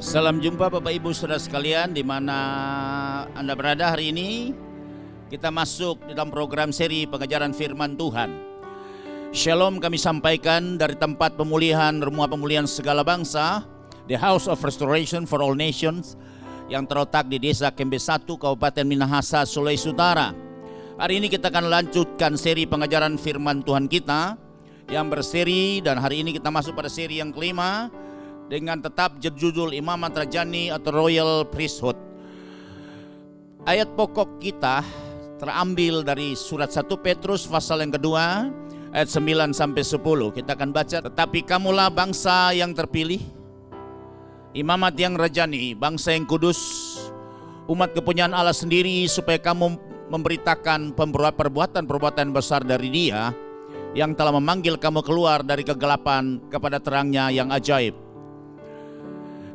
Salam jumpa Bapak Ibu Saudara sekalian di mana Anda berada hari ini. Kita masuk dalam program seri pengajaran firman Tuhan. Shalom kami sampaikan dari tempat pemulihan Rumah Pemulihan Segala Bangsa, The House of Restoration for All Nations, yang terletak di Desa Kembe 1, Kabupaten Minahasa, Sulawesi Utara. Hari ini kita akan lanjutkan seri pengajaran firman Tuhan kita yang berseri, dan hari ini kita masuk pada seri yang kelima dengan tetap judul Imamat Rajani atau Royal Priesthood. Ayat pokok kita terambil dari surat 1 Petrus pasal yang kedua ayat 9 sampai 10. Kita akan baca, tetapi kamulah bangsa yang terpilih, imamat yang rajani, bangsa yang kudus, umat kepunyaan Allah sendiri, supaya kamu memberitakan perbuatan-perbuatan besar dari Dia yang telah memanggil kamu keluar dari kegelapan kepada terangnya yang ajaib.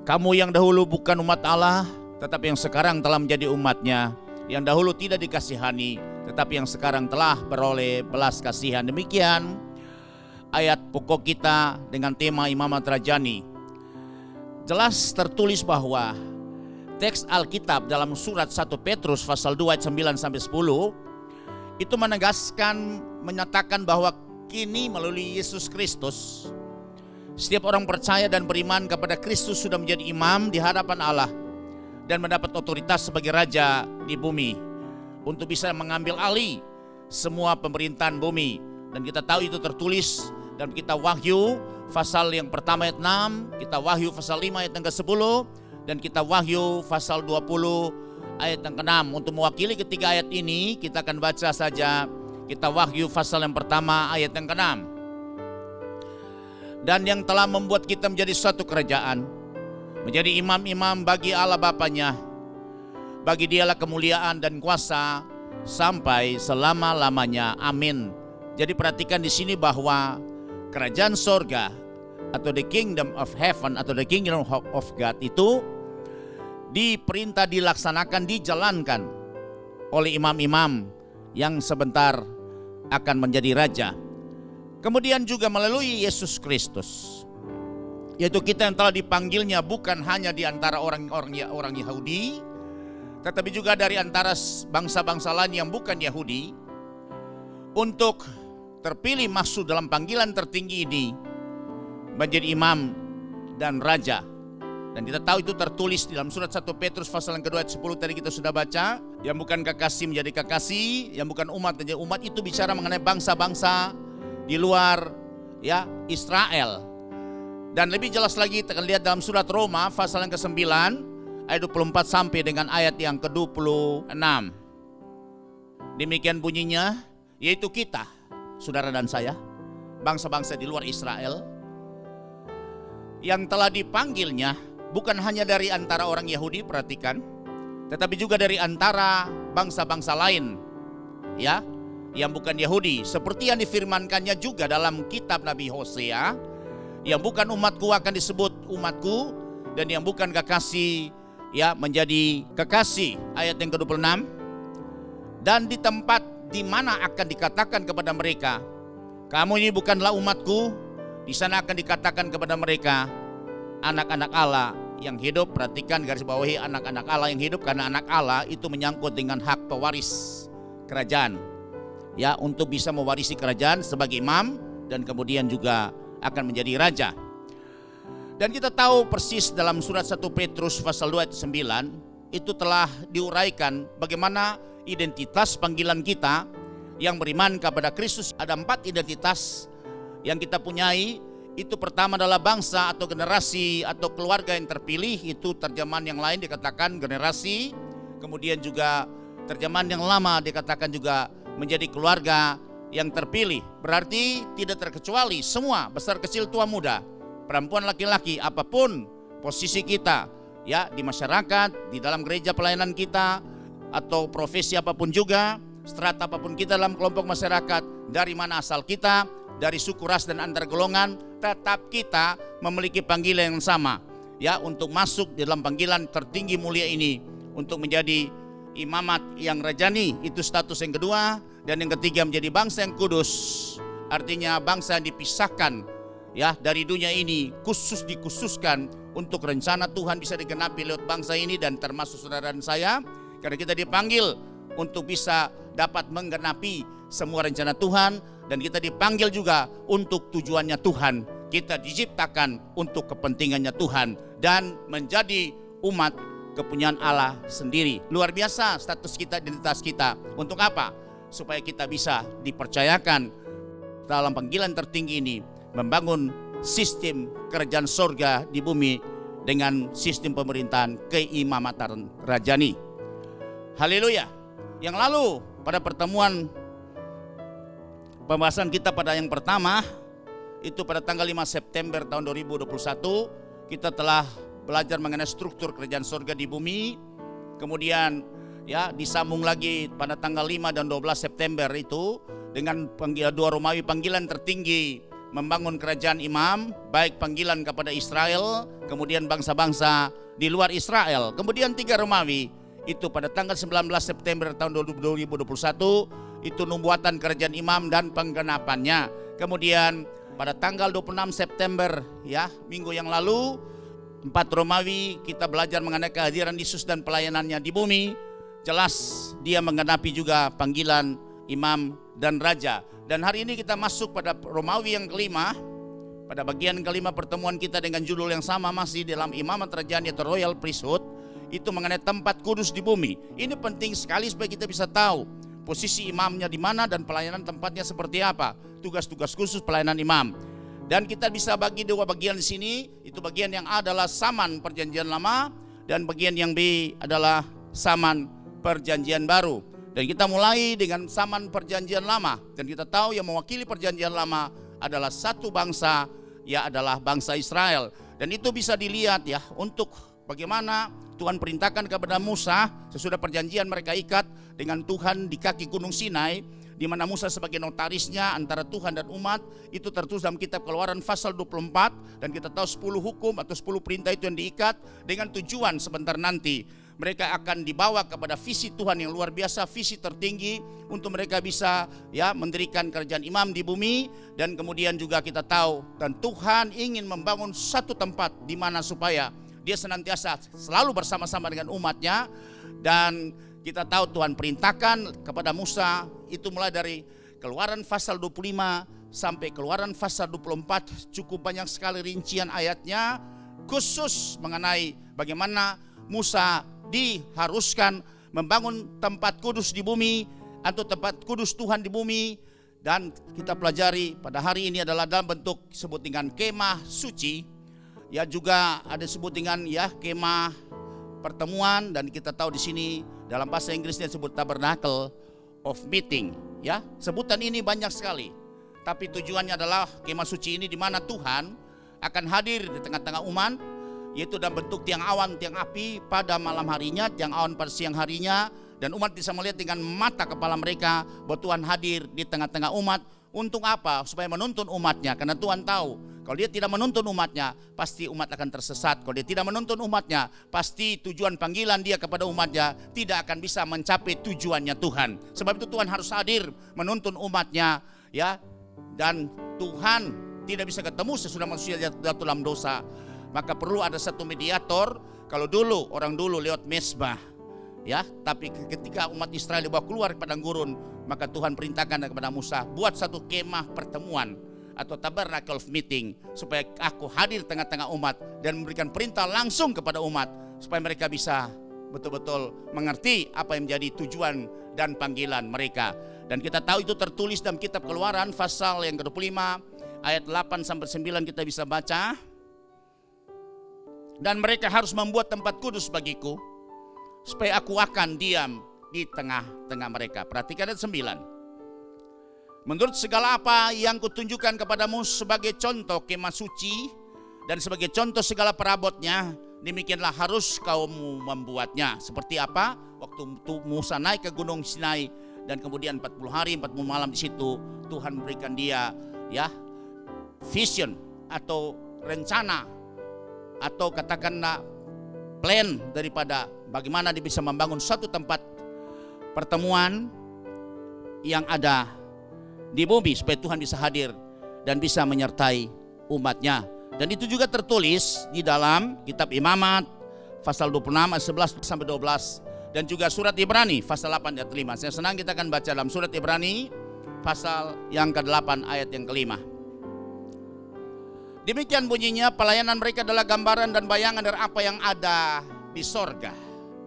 Kamu yang dahulu bukan umat Allah, tetapi yang sekarang telah menjadi umatnya, yang dahulu tidak dikasihani, tetapi yang sekarang telah beroleh belas kasihan. Demikian ayat pokok kita dengan tema Imamat Rajani. Jelas tertulis bahwa teks Alkitab dalam surat 1 Petrus pasal 2 ayat 9 sampai 10 itu menyatakan bahwa kini melalui Yesus Kristus setiap orang percaya dan beriman kepada Kristus sudah menjadi imam di hadapan Allah dan mendapat otoritas sebagai raja di bumi untuk bisa mengambil alih semua pemerintahan bumi. Dan kita tahu itu tertulis dalam kitab Wahyu pasal yang pertama ayat 6, kitab Wahyu pasal 5 ayat yang ke-10, dan kitab Wahyu pasal 20 ayat yang ke-6. Untuk mewakili ketiga ayat ini kita akan baca saja kitab Wahyu pasal yang pertama ayat yang ke-6. Dan yang telah membuat kita menjadi suatu kerajaan, menjadi imam-imam bagi Allah Bapanya, bagi Dialah kemuliaan dan kuasa sampai selama-lamanya. Amin. Jadi perhatikan di sini bahwa kerajaan sorga atau the kingdom of heaven atau the kingdom of God itu diperintah, dilaksanakan, dijalankan oleh imam-imam yang sebentar akan menjadi raja. Kemudian juga melalui Yesus Kristus, yaitu kita yang telah dipanggilnya bukan hanya di antara orang Yahudi, tetapi juga dari antara bangsa-bangsa lain yang bukan Yahudi, untuk terpilih masuk dalam panggilan tertinggi ini menjadi imam dan raja. Dan kita tahu itu tertulis di dalam surat 1 Petrus pasal yang kedua ayat 10 tadi kita sudah baca. Yang bukan kekasih menjadi kekasih, yang bukan umat menjadi umat. Itu bicara mengenai bangsa-bangsa di luar Israel. Dan lebih jelas lagi kita akan lihat dalam surat Roma pasal yang ke-9 ayat 24 sampai dengan ayat yang ke-26. Demikian bunyinya, yaitu kita, saudara dan saya, bangsa-bangsa di luar Israel, yang telah dipanggilnya bukan hanya dari antara orang Yahudi, perhatikan, tetapi juga dari antara bangsa-bangsa lain yang bukan Yahudi, seperti yang difirmankannya juga dalam kitab Nabi Hosea, yang bukan umatku akan disebut umatku, dan yang bukan kekasih menjadi kekasih. Ayat yang ke-26, dan di tempat di mana akan dikatakan kepada mereka, kamu ini bukanlah umatku, di sana akan dikatakan kepada mereka, anak-anak Allah yang hidup. Perhatikan, garis bawahi anak-anak Allah yang hidup, karena anak Allah itu menyangkut dengan hak pewaris kerajaan, untuk bisa mewarisi kerajaan sebagai imam dan kemudian juga akan menjadi raja. Dan kita tahu persis dalam surat 1 Petrus pasal 2 ayat 9 itu telah diuraikan bagaimana identitas panggilan kita yang beriman kepada Kristus. Ada 4 identitas yang kita punyai. Itu pertama adalah bangsa atau generasi atau keluarga yang terpilih. Itu terjemahan yang lain dikatakan generasi. Kemudian juga terjemahan yang lama dikatakan juga menjadi keluarga yang terpilih. Berarti tidak terkecuali semua, besar kecil tua muda, perempuan laki-laki, apapun posisi kita di masyarakat, di dalam gereja pelayanan kita, atau profesi apapun juga, strata apapun kita dalam kelompok masyarakat, dari mana asal kita, dari suku, ras dan antar golongan, tetap kita memiliki panggilan yang sama untuk masuk di dalam panggilan tertinggi mulia ini, untuk menjadi imamat yang rajani. Itu status yang kedua. Dan yang ketiga menjadi bangsa yang kudus, artinya bangsa yang dipisahkan ya dari dunia ini dikhususkan untuk rencana Tuhan bisa digenapi lewat bangsa ini dan termasuk saudara dan saya, karena kita dipanggil untuk bisa dapat menggenapi semua rencana Tuhan, dan kita dipanggil juga untuk tujuannya Tuhan. Kita diciptakan untuk kepentingannya Tuhan dan menjadi umat kepunyaan Allah sendiri. Luar biasa status kita, identitas kita. Untuk apa? Supaya kita bisa dipercayakan dalam panggilan tertinggi ini membangun sistem kerajaan sorga di bumi dengan sistem pemerintahan keimamatan rajani. Haleluya. Yang lalu pada pertemuan pembahasan kita pada yang pertama itu pada tanggal 5 September tahun 2021 kita telah belajar mengenai struktur kerajaan sorga di bumi. Kemudian ya disambung lagi pada tanggal 5 dan 12 September itu dengan panggilan 2 Romawi, panggilan tertinggi membangun kerajaan imam, baik panggilan kepada Israel, kemudian bangsa-bangsa di luar Israel. Kemudian 3 Romawi itu pada tanggal 19 September tahun 2021 itu pembuatan kerajaan imam dan penggenapannya. Kemudian pada tanggal 26 September ya minggu yang lalu 4 Romawi kita belajar mengenai kehadiran Yesus dan pelayanannya di bumi. Jelas dia menggenapi juga panggilan imam dan raja. Dan hari ini kita masuk pada Romawi yang kelima, pada bagian kelima pertemuan kita dengan judul yang sama masih dalam imamat rajani atau royal priesthood, itu mengenai tempat kudus di bumi. Ini penting sekali supaya kita bisa tahu posisi imamnya di mana dan pelayanan tempatnya seperti apa, tugas-tugas khusus pelayanan imam. Dan kita bisa bagi 2 bagian di sini, itu bagian yang A adalah Saman Perjanjian Lama dan bagian yang B adalah Saman Perjanjian Baru. Dan kita mulai dengan Saman Perjanjian Lama, dan kita tahu yang mewakili Perjanjian Lama adalah satu bangsa, ya adalah bangsa Israel. Dan itu bisa dilihat ya untuk bagaimana Tuhan perintahkan kepada Musa sesudah perjanjian mereka ikat dengan Tuhan di kaki Gunung Sinai, di mana Musa sebagai notarisnya antara Tuhan dan umat, itu tertulis dalam kitab Keluaran pasal 24, dan kita tahu 10 hukum atau 10 perintah itu yang diikat dengan tujuan sebentar nanti mereka akan dibawa kepada visi Tuhan yang luar biasa, visi tertinggi untuk mereka bisa ya mendirikan kerajaan imam di bumi. Dan kemudian juga kita tahu dan Tuhan ingin membangun satu tempat di mana supaya dia senantiasa selalu bersama-sama dengan umatnya. Dan kita tahu Tuhan perintahkan kepada Musa itu mulai dari Keluaran pasal 25 sampai Keluaran pasal 24, cukup banyak sekali rincian ayatnya khusus mengenai bagaimana Musa diharuskan membangun tempat kudus di bumi atau tempat kudus Tuhan di bumi. Dan kita pelajari pada hari ini adalah dalam bentuk disebut dengan kemah suci, ya juga ada disebut dengan ya kemah pertemuan, dan kita tahu di sini dalam bahasa Inggrisnya disebut tabernacle of meeting. Ya, sebutan ini banyak sekali, tapi tujuannya adalah kemah suci ini di mana Tuhan akan hadir di tengah-tengah umat, yaitu dalam bentuk tiang awan, tiang api pada malam harinya, tiang awan pada siang harinya, dan umat bisa melihat dengan mata kepala mereka bahwa Tuhan hadir di tengah-tengah umat. Untuk apa? Supaya menuntun umatnya, karena Tuhan tahu kalau dia tidak menuntun umatnya pasti umat akan tersesat. Kalau dia tidak menuntun umatnya pasti tujuan panggilan dia kepada umatnya tidak akan bisa mencapai tujuannya Tuhan. Sebab itu Tuhan harus hadir menuntun umatnya ya. Dan Tuhan tidak bisa ketemu sesudah manusia jatuh dalam dosa, maka perlu ada satu mediator. Kalau dulu orang dulu lewat mesbah ya, tapi ketika umat Israel dibawa keluar ke padang gurun, maka Tuhan perintahkan kepada Musa, buat satu kemah pertemuan atau tabernacle of meeting, supaya aku hadir tengah-tengah umat dan memberikan perintah langsung kepada umat supaya mereka bisa betul-betul mengerti apa yang menjadi tujuan dan panggilan mereka. Dan kita tahu itu tertulis dalam kitab Keluaran pasal yang ke-25 ayat 8 sampai 9 kita bisa baca. Dan mereka harus membuat tempat kudus bagiku, supaya aku akan diam di tengah-tengah mereka. Perhatikan ayat 9. Menurut segala apa yang kutunjukkan kepadamu sebagai contoh kemah suci dan sebagai contoh segala perabotnya, demikianlah harus kamu membuatnya. Seperti apa? Waktu Musa naik ke Gunung Sinai dan kemudian 40 hari 40 malam di situ, Tuhan memberikan dia ya vision atau rencana atau katakanlah plan daripada bagaimana dia bisa membangun suatu tempat pertemuan yang ada di bumi supaya Tuhan bisa hadir dan bisa menyertai umatnya. Dan itu juga tertulis di dalam kitab Imamat pasal 26 ayat 11 sampai 12 dan juga surat Ibrani pasal 8 ayat 5. Saya senang kita akan baca dalam surat Ibrani pasal yang ke-8 ayat yang ke-5. Demikian bunyinya, pelayanan mereka adalah gambaran dan bayangan dari apa yang ada di sorga.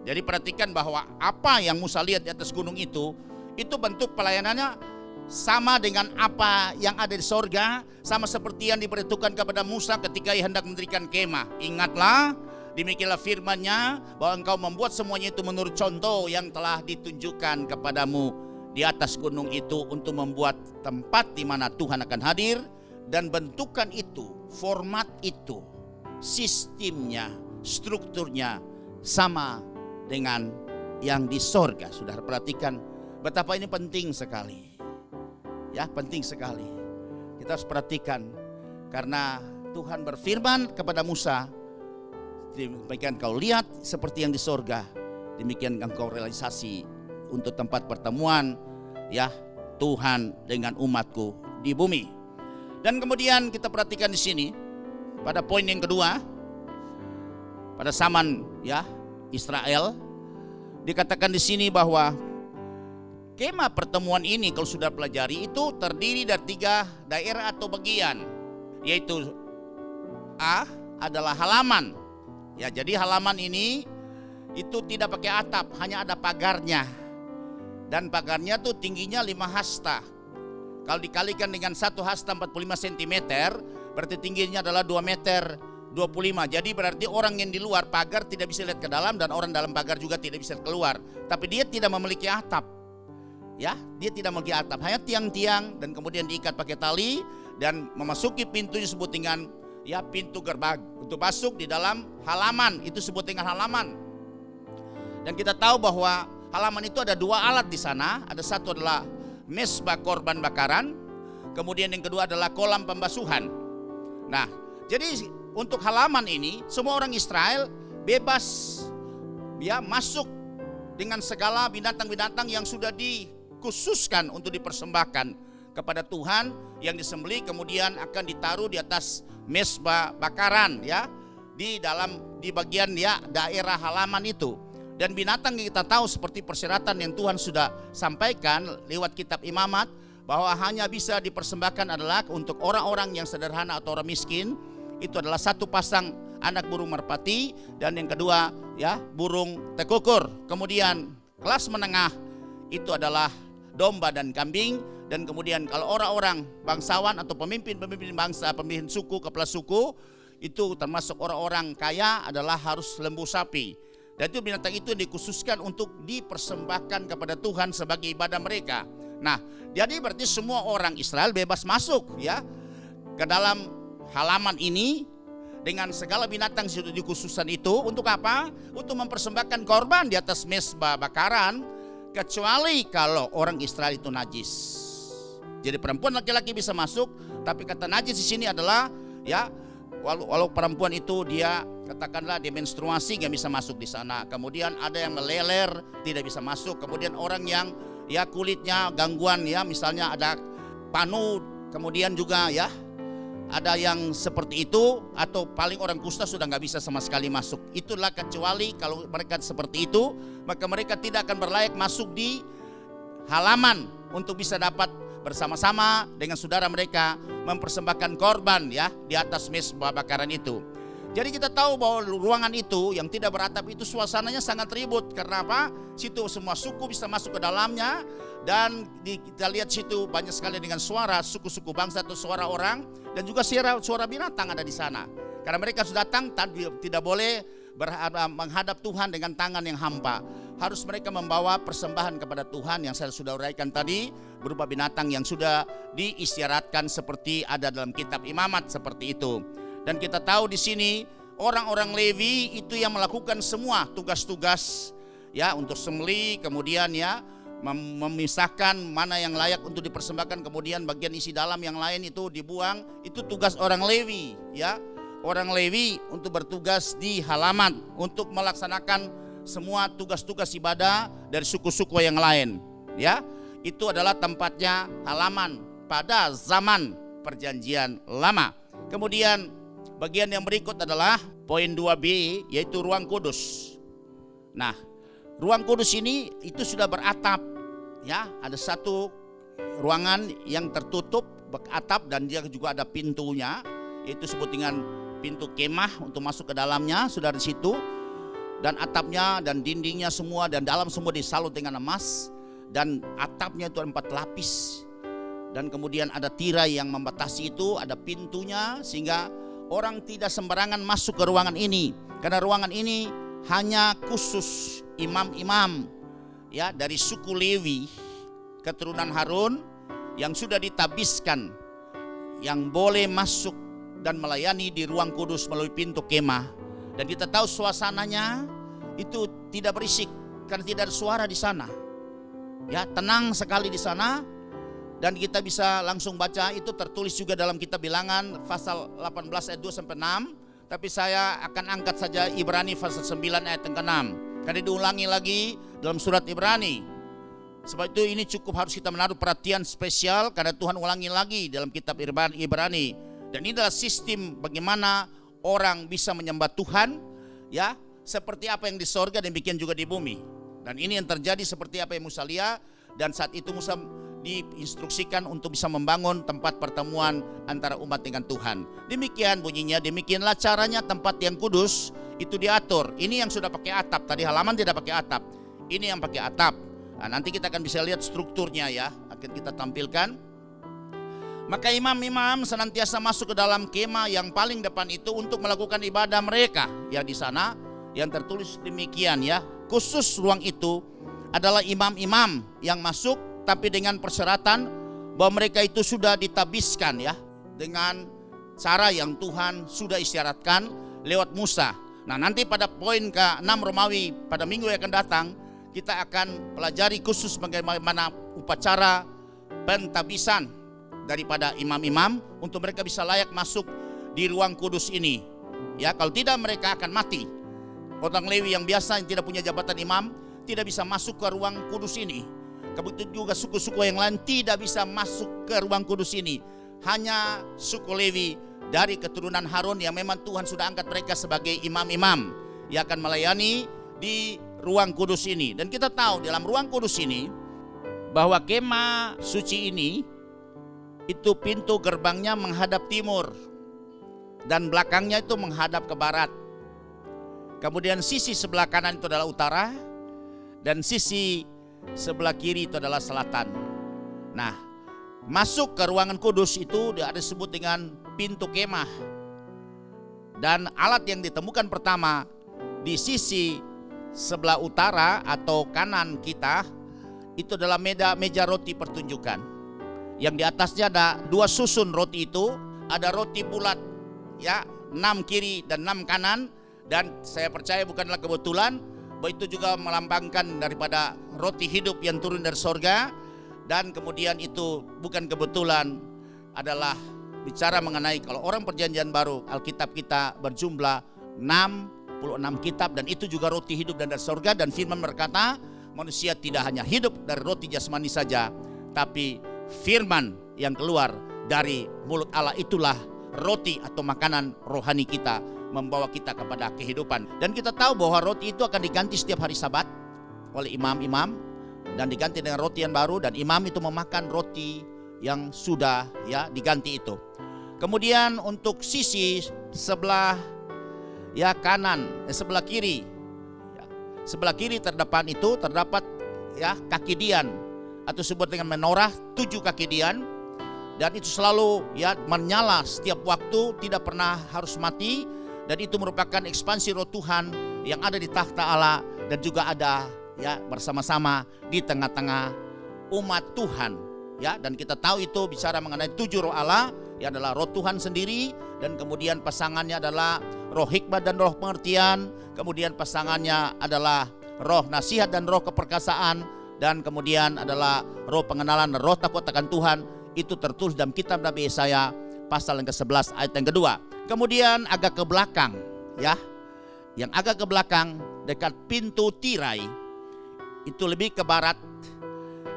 Jadi perhatikan bahwa apa yang Musa lihat di atas gunung itu bentuk pelayanannya sama dengan apa yang ada di sorga, sama seperti yang diperhitungkan kepada Musa ketika ia hendak mendirikan kemah. Ingatlah, demikianlah firman-Nya, bahwa engkau membuat semuanya itu menurut contoh yang telah ditunjukkan kepadamu di atas gunung itu, untuk membuat tempat di mana Tuhan akan hadir. Dan bentukan itu, format itu, sistemnya, strukturnya sama dengan yang di sorga. Saudara perhatikan betapa ini penting sekali. Ya, penting sekali. Kita harus perhatikan, karena Tuhan berfirman kepada Musa, demikian kau lihat seperti yang di sorga, demikian engkau realisasi untuk tempat pertemuan ya Tuhan dengan umatku di bumi. Dan kemudian kita perhatikan di sini pada poin yang kedua, pada zaman ya Israel, dikatakan di sini bahwa kemah pertemuan ini kalau sudah pelajari itu terdiri dari 3 daerah atau bagian, yaitu A adalah halaman. Ya, jadi halaman ini itu tidak pakai atap, hanya ada pagarnya. Dan pagarnya tuh tingginya 5 hasta. Kalau dikalikan dengan 1 hasta 45 cm, berarti tingginya adalah 2 meter 25. Jadi berarti orang yang di luar pagar tidak bisa lihat ke dalam, dan orang dalam pagar juga tidak bisa keluar. Tapi dia tidak memiliki atap. Ya, dia tidak memiliki atap, hanya tiang-tiang dan kemudian diikat pakai tali dan memasuki pintu disebut dengan ya pintu gerbang untuk masuk di dalam halaman, itu disebut dengan halaman. Dan kita tahu bahwa halaman itu ada 2 alat di sana. Ada satu adalah mesbah korban bakaran, kemudian yang kedua adalah kolam pembasuhan. Nah, jadi untuk halaman ini semua orang Israel bebas ya masuk dengan segala binatang-binatang yang sudah dikhususkan untuk dipersembahkan kepada Tuhan yang disembelih, kemudian akan ditaruh di atas mesbah bakaran ya di bagian ya daerah halaman itu. Dan binatang yang kita tahu seperti persyaratan yang Tuhan sudah sampaikan lewat kitab Imamat, bahwa hanya bisa dipersembahkan adalah untuk orang-orang yang sederhana atau orang miskin. Itu adalah 1 pasang anak burung merpati, dan yang kedua ya burung tekukur. Kemudian kelas menengah itu adalah domba dan kambing. Dan kemudian kalau orang-orang bangsawan atau pemimpin bangsa, pemimpin suku, kepala suku, itu termasuk orang-orang kaya adalah harus lembu sapi. Dan itu binatang itu dikhususkan untuk dipersembahkan kepada Tuhan sebagai ibadah mereka. Nah, jadi berarti semua orang Israel bebas masuk ya ke dalam halaman ini dengan segala binatang yang sudah dikhususkan itu. Untuk apa? Untuk mempersembahkan korban di atas mesbah bakaran, kecuali kalau orang Israel itu najis. Jadi perempuan laki-laki bisa masuk, tapi kata najis di sini adalah ya walau perempuan itu dia katakanlah dia menstruasi nggak bisa masuk di sana. Kemudian ada yang meleler tidak bisa masuk. Kemudian orang yang ya kulitnya gangguan ya, misalnya ada panu, kemudian juga ya ada yang seperti itu, atau paling orang kusta sudah nggak bisa sama sekali masuk. Itulah kecuali kalau mereka seperti itu, maka mereka tidak akan berlayak masuk di halaman untuk bisa dapat bersama-sama dengan saudara mereka mempersembahkan korban ya di atas mesbah bakaran itu. Jadi kita tahu bahwa ruangan itu yang tidak beratap itu suasananya sangat ribut. Karena apa? Situ semua suku bisa masuk ke dalamnya, dan kita lihat situ banyak sekali dengan suara suku-suku bangsa atau suara orang, dan juga suara binatang ada di sana. Karena mereka sudah datang tidak boleh menghadap Tuhan dengan tangan yang hampa. Harus mereka membawa persembahan kepada Tuhan yang saya sudah uraikan tadi, berupa binatang yang sudah diisyaratkan seperti ada dalam kitab Imamat seperti itu. Dan kita tahu di sini orang-orang Lewi itu yang melakukan semua tugas-tugas ya untuk sembelih, kemudian ya memisahkan mana yang layak untuk dipersembahkan, kemudian bagian isi dalam yang lain itu dibuang. Itu tugas orang Lewi ya. Orang Lewi untuk bertugas di halaman untuk melaksanakan semua tugas-tugas ibadah dari suku-suku yang lain ya. Itu adalah tempatnya halaman pada zaman perjanjian lama. Kemudian bagian yang berikut adalah poin 2B, yaitu ruang kudus. Nah, ruang kudus ini itu sudah beratap, ya. Ada satu ruangan yang tertutup beratap dan dia juga ada pintunya, yaitu sebut dengan pintu kemah untuk masuk ke dalamnya, sudah di situ. Dan atapnya dan dindingnya semua dan dalam semua disalut dengan emas, dan atapnya itu 4 lapis. Dan kemudian ada tirai yang membatasi itu, ada pintunya, sehingga orang tidak sembarangan masuk ke ruangan ini. Karena ruangan ini hanya khusus imam-imam, ya, dari suku Lewi, keturunan Harun yang sudah ditabiskan, yang boleh masuk dan melayani di ruang kudus melalui pintu kemah. Dan kita tahu suasananya itu tidak berisik karena tidak ada suara di sana. Ya, tenang sekali di sana. Dan kita bisa langsung baca, itu tertulis juga dalam kitab Bilangan pasal 18 ayat 2 sampai 6. Tapi saya akan angkat saja Ibrani pasal 9 ayat yang ke-6. Karena diulangi lagi dalam surat Ibrani. Sebab itu ini cukup harus kita menaruh perhatian spesial, karena Tuhan ulangi lagi dalam kitab Ibrani. Dan ini adalah sistem bagaimana orang bisa menyembah Tuhan, ya, seperti apa yang di sorga demikian juga di bumi. Dan ini yang terjadi seperti apa yang Musa lihat. Dan saat itu Musa diinstruksikan untuk bisa membangun tempat pertemuan antara umat dengan Tuhan. Demikian bunyinya, demikianlah caranya tempat yang kudus itu diatur. Ini yang sudah pakai atap, tadi halaman tidak pakai atap. Ini yang pakai atap. Nah, nanti kita akan bisa lihat strukturnya, ya, akan kita tampilkan. Maka imam-imam senantiasa masuk ke dalam kemah yang paling depan itu untuk melakukan ibadah mereka. Ya, di sana yang tertulis demikian, ya. Khusus ruang itu adalah imam-imam yang masuk, tapi dengan persyaratan bahwa mereka itu sudah ditabiskan, ya, dengan cara yang Tuhan sudah isyaratkan lewat Musa. Nah, nanti pada poin ke-6 Romawi pada minggu yang akan datang, kita akan pelajari khusus bagaimana upacara pentabisan daripada imam-imam untuk mereka bisa layak masuk di ruang kudus ini. Ya, kalau tidak mereka akan mati. Orang Lewi yang biasa yang tidak punya jabatan imam tidak bisa masuk ke ruang kudus ini. Kebetulan juga suku-suku yang lain tidak bisa masuk ke ruang kudus ini. Hanya suku Lewi dari keturunan Harun yang memang Tuhan sudah angkat mereka sebagai imam-imam yang akan melayani di ruang kudus ini. Dan kita tahu dalam ruang kudus ini bahwa kemah suci ini itu pintu gerbangnya menghadap timur dan belakangnya itu menghadap ke barat. Kemudian sisi sebelah kanan itu adalah utara dan sisi sebelah kiri itu adalah selatan. Nah, masuk ke ruangan kudus itu ada disebut dengan pintu kemah. Dan alat yang ditemukan pertama di sisi sebelah utara atau kanan kita itu adalah meja roti pertunjukan. Yang di atasnya ada 2 susun roti itu, ada roti bulat, ya, 6 kiri dan 6 kanan. Dan saya percaya bukanlah kebetulan bahwa itu juga melambangkan daripada roti hidup yang turun dari sorga. Dan kemudian itu bukan kebetulan adalah bicara mengenai kalau orang perjanjian baru, Alkitab kita berjumlah 66 kitab, dan itu juga roti hidup dan dari sorga. Dan firman berkata manusia tidak hanya hidup dari roti jasmani saja, tapi firman yang keluar dari mulut Allah itulah roti atau makanan rohani kita, membawa kita kepada kehidupan. Dan kita tahu bahwa roti itu akan diganti setiap hari Sabat oleh imam-imam dan diganti dengan roti yang baru, dan imam itu memakan roti yang sudah, ya, diganti itu. Kemudian untuk sisi sebelah, ya, kanan, sebelah kiri, ya, sebelah kiri terdepan itu terdapat, ya, kaki dian atau disebut dengan menorah 7 kaki dian, dan itu selalu, ya, menyala setiap waktu, tidak pernah harus mati. Dan itu merupakan ekspansi roh Tuhan yang ada di takhta Allah dan juga ada, ya, bersama-sama di tengah-tengah umat Tuhan, ya. Dan kita tahu itu bicara mengenai 7 roh Allah, ya, adalah roh Tuhan sendiri, dan kemudian pasangannya adalah roh hikmat dan roh pengertian, kemudian pasangannya adalah roh nasihat dan roh keperkasaan, dan kemudian adalah roh pengenalan dan roh takut akan Tuhan. Itu tertulis dalam kitab Nabi Yesaya pasal yang ke-11 ayat yang kedua. Kemudian agak ke belakang, ya, yang agak ke belakang dekat pintu tirai itu lebih ke barat,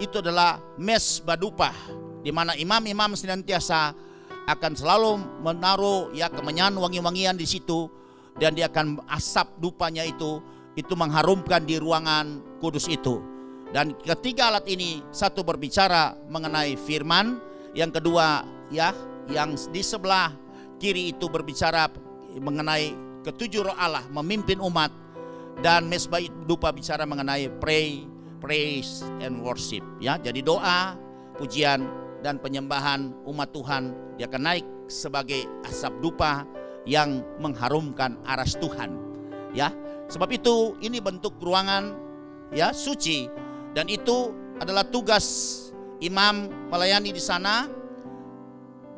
itu adalah mesbah dupa, di mana imam-imam senantiasa akan selalu menaruh ya kemenyan wangi-wangian di situ, dan dia akan asap dupanya itu mengharumkan di ruangan kudus itu. Dan ketiga alat ini, satu berbicara mengenai firman, yang kedua ya yang di sebelah kiri itu berbicara mengenai ketujuh roh Allah memimpin umat, dan mesbah dupa bicara mengenai praise and worship ya. Jadi doa, pujian dan penyembahan umat Tuhan, dia akan naik sebagai asap dupa yang mengharumkan aras Tuhan ya. Sebab itu ini bentuk ruangan ya suci, dan itu adalah tugas imam melayani di sana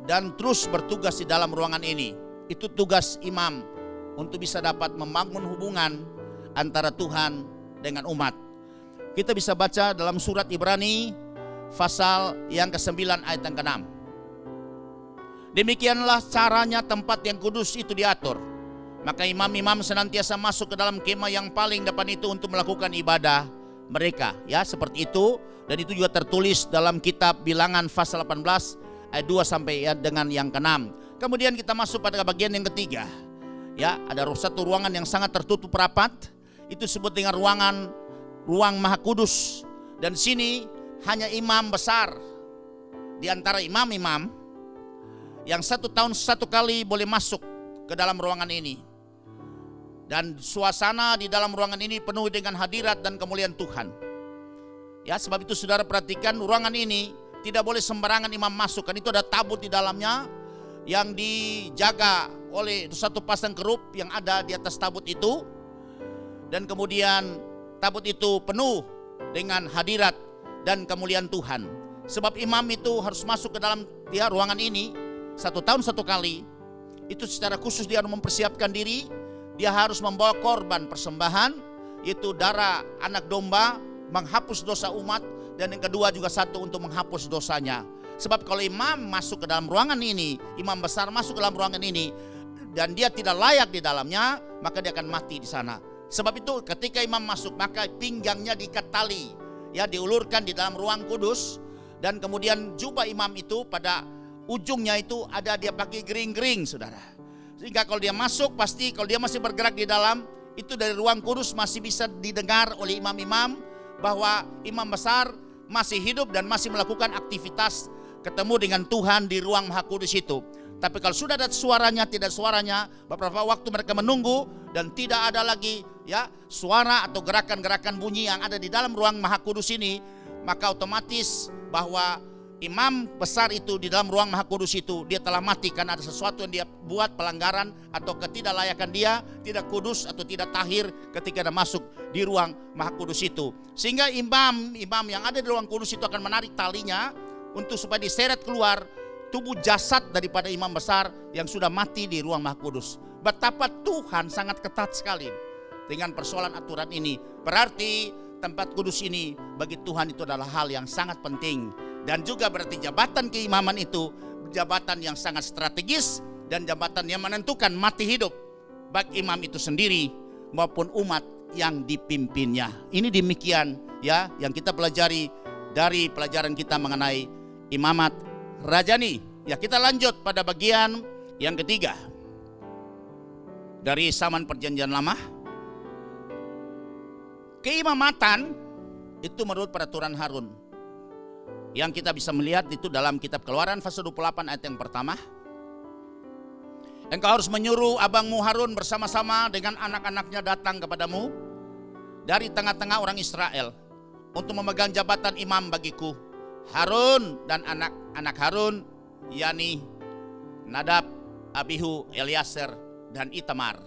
dan terus bertugas di dalam ruangan ini. Itu tugas imam untuk bisa dapat membangun hubungan antara Tuhan dengan umat. Kita bisa baca dalam surat Ibrani pasal yang ke-9 ayat yang ke-6. Demikianlah caranya tempat yang kudus itu diatur. Maka imam-imam senantiasa masuk ke dalam kemah yang paling depan itu untuk melakukan ibadah mereka ya, seperti itu. Dan itu juga tertulis dalam kitab Bilangan pasal 18 ayat 2 sampai ya dengan yang ke-6. Kemudian kita masuk pada bagian yang ketiga ya, ada satu ruangan yang sangat tertutup rapat, itu disebut dengan ruang Maha Kudus. Dan di sini hanya imam besar di antara imam-imam yang 1 tahun 1 kali boleh masuk ke dalam ruangan ini. Dan suasana di dalam ruangan ini penuh dengan hadirat dan kemuliaan Tuhan. Ya, sebab itu saudara perhatikan, ruangan ini tidak boleh sembarangan imam masuk. Kan itu ada tabut di dalamnya yang dijaga oleh satu pasang kerup yang ada di atas tabut itu. Dan kemudian tabut itu penuh dengan hadirat dan kemuliaan Tuhan. Sebab imam itu harus masuk ke dalam ya, ruangan ini 1 tahun 1 kali. Itu secara khusus dia harus mempersiapkan diri. Dia harus membawa korban persembahan, yaitu darah anak domba, menghapus dosa umat. Dan yang kedua juga satu untuk menghapus dosanya. Sebab kalau imam masuk ke dalam ruangan ini, imam besar masuk ke dalam ruangan ini, dan dia tidak layak di dalamnya, maka dia akan mati di sana. Sebab itu ketika imam masuk, maka pinggangnya diikat tali, ya, diulurkan di dalam ruang kudus. Dan kemudian jubah imam itu pada ujungnya itu ada dia pakai gering-gering, saudara. Sehingga kalau dia masuk, pasti kalau dia masih bergerak di dalam, itu dari ruang kudus masih bisa didengar oleh imam-imam bahwa imam besar masih hidup dan masih melakukan aktivitas ketemu dengan Tuhan di ruang Maha Kudus itu. Tapi kalau sudah ada suaranya, tidak suaranya, beberapa waktu mereka menunggu dan tidak ada lagi ya suara atau gerakan-gerakan bunyi yang ada di dalam ruang Maha Kudus ini, maka otomatis bahwa imam besar itu di dalam ruang Maha Kudus itu dia telah mati karena ada sesuatu yang dia buat pelanggaran atau ketidaklayakan, dia tidak kudus atau tidak tahir ketika dia masuk di ruang Maha Kudus itu. Sehingga imam yang ada di ruang kudus itu akan menarik talinya untuk supaya diseret keluar tubuh jasad daripada imam besar yang sudah mati di ruang Maha Kudus. Betapa Tuhan sangat ketat sekali dengan persoalan aturan ini. Berarti tempat kudus ini bagi Tuhan itu adalah hal yang sangat penting. Dan juga berarti jabatan keimaman itu jabatan yang sangat strategis dan jabatan yang menentukan mati hidup baik imam itu sendiri maupun umat yang dipimpinnya. Ini demikian ya yang kita pelajari dari pelajaran kita mengenai imamat rajani. Ya, kita lanjut pada bagian yang ketiga. Dari zaman Perjanjian Lama, keimamatan itu menurut peraturan Harun. Yang kita bisa melihat itu dalam kitab Keluaran pasal 28 ayat yang pertama. Engkau harus menyuruh abangmu Harun bersama-sama dengan anak-anaknya datang kepadamu dari tengah-tengah orang Israel untuk memegang jabatan imam bagiku. Harun dan anak-anak Harun, yakni Nadab, Abihu, Eliezer, dan Itamar.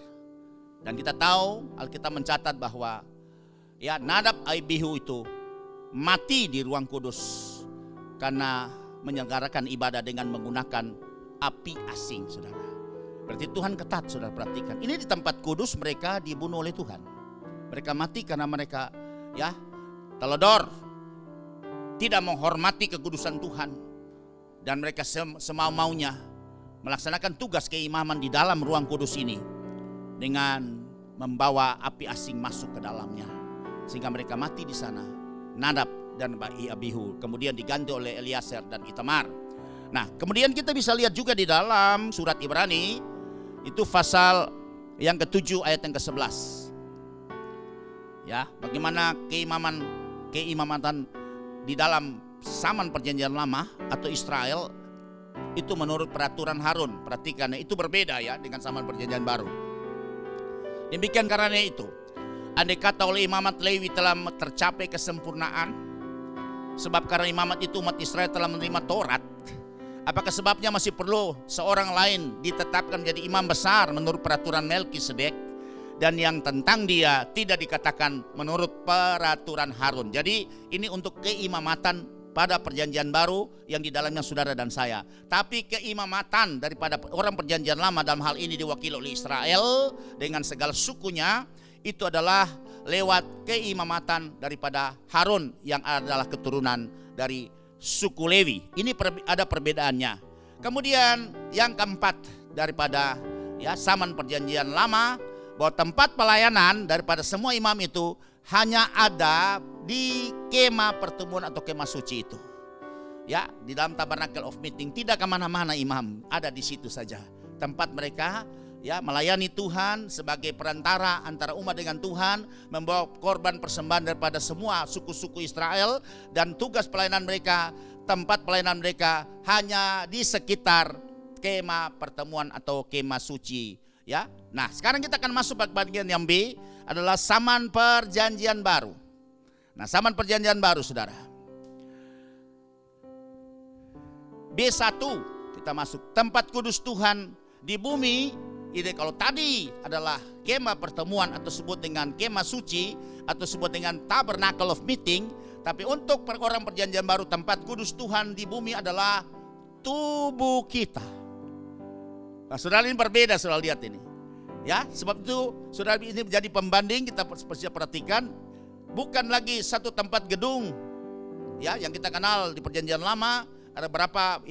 Dan kita tahu Alkitab mencatat bahwa ya Nadab, Abihu itu mati di ruang kudus karena menyelenggarakan ibadah dengan menggunakan api asing, saudara. Berarti Tuhan ketat, saudara perhatikan. Ini di tempat kudus mereka dibunuh oleh Tuhan. Mereka mati karena mereka ya teledor, tidak menghormati kekudusan Tuhan. Dan mereka semau-maunya melaksanakan tugas keimaman di dalam ruang kudus ini dengan membawa api asing masuk ke dalamnya. Sehingga mereka mati di sana. Nadab dan Abihu kemudian diganti oleh Eliezer dan Itamar. Nah, kemudian kita bisa lihat juga di dalam surat Ibrani, itu pasal yang ke-7 ayat yang ke-11. Ya, bagaimana keimamatan di dalam zaman perjanjian lama atau Israel itu menurut peraturan Harun. Perhatikan, itu berbeda ya dengan zaman perjanjian baru. Demikian karena itu, andai kata oleh imamat Lewi telah tercapai kesempurnaan, sebab karena imamat itu umat Israel telah menerima Taurat, apakah sebabnya masih perlu seorang lain ditetapkan menjadi imam besar menurut peraturan Melkisedek, dan yang tentang dia tidak dikatakan menurut peraturan Harun. Jadi ini untuk keimamatan pada perjanjian baru yang di dalamnya saudara dan saya. Tapi keimamatan daripada orang perjanjian lama dalam hal ini diwakili oleh Israel dengan segala sukunya, itu adalah lewat keimamatan daripada Harun yang adalah keturunan dari suku Lewi. Ini ada perbedaannya. Kemudian yang keempat daripada zaman perjanjian lama, bahwa tempat pelayanan daripada semua imam itu hanya ada di kemah pertemuan atau kemah suci itu. Ya, di dalam tabernacle of meeting, tidak kemana-mana imam, ada di situ saja. Tempat mereka melayani Tuhan sebagai perantara antara umat dengan Tuhan, membawa korban persembahan daripada semua suku-suku Israel, dan tugas pelayanan mereka, tempat pelayanan mereka hanya di sekitar kemah pertemuan atau kemah suci. Ya, nah sekarang kita akan masuk ke bagian yang B, adalah zaman perjanjian baru. Nah, zaman perjanjian baru saudara, B1 kita masuk tempat kudus Tuhan di bumi. Ini kalau tadi adalah kemah pertemuan atau sebut dengan kemah suci atau sebut dengan tabernacle of meeting, tapi untuk orang perjanjian baru tempat kudus Tuhan di bumi adalah tubuh kita. Nah, saudara, ini berbeda, saudara lihat ini. Ya, sebab itu saudara ini menjadi pembanding, kita bisa perhatikan, bukan lagi satu tempat gedung yang kita kenal di perjanjian lama. Ada berapa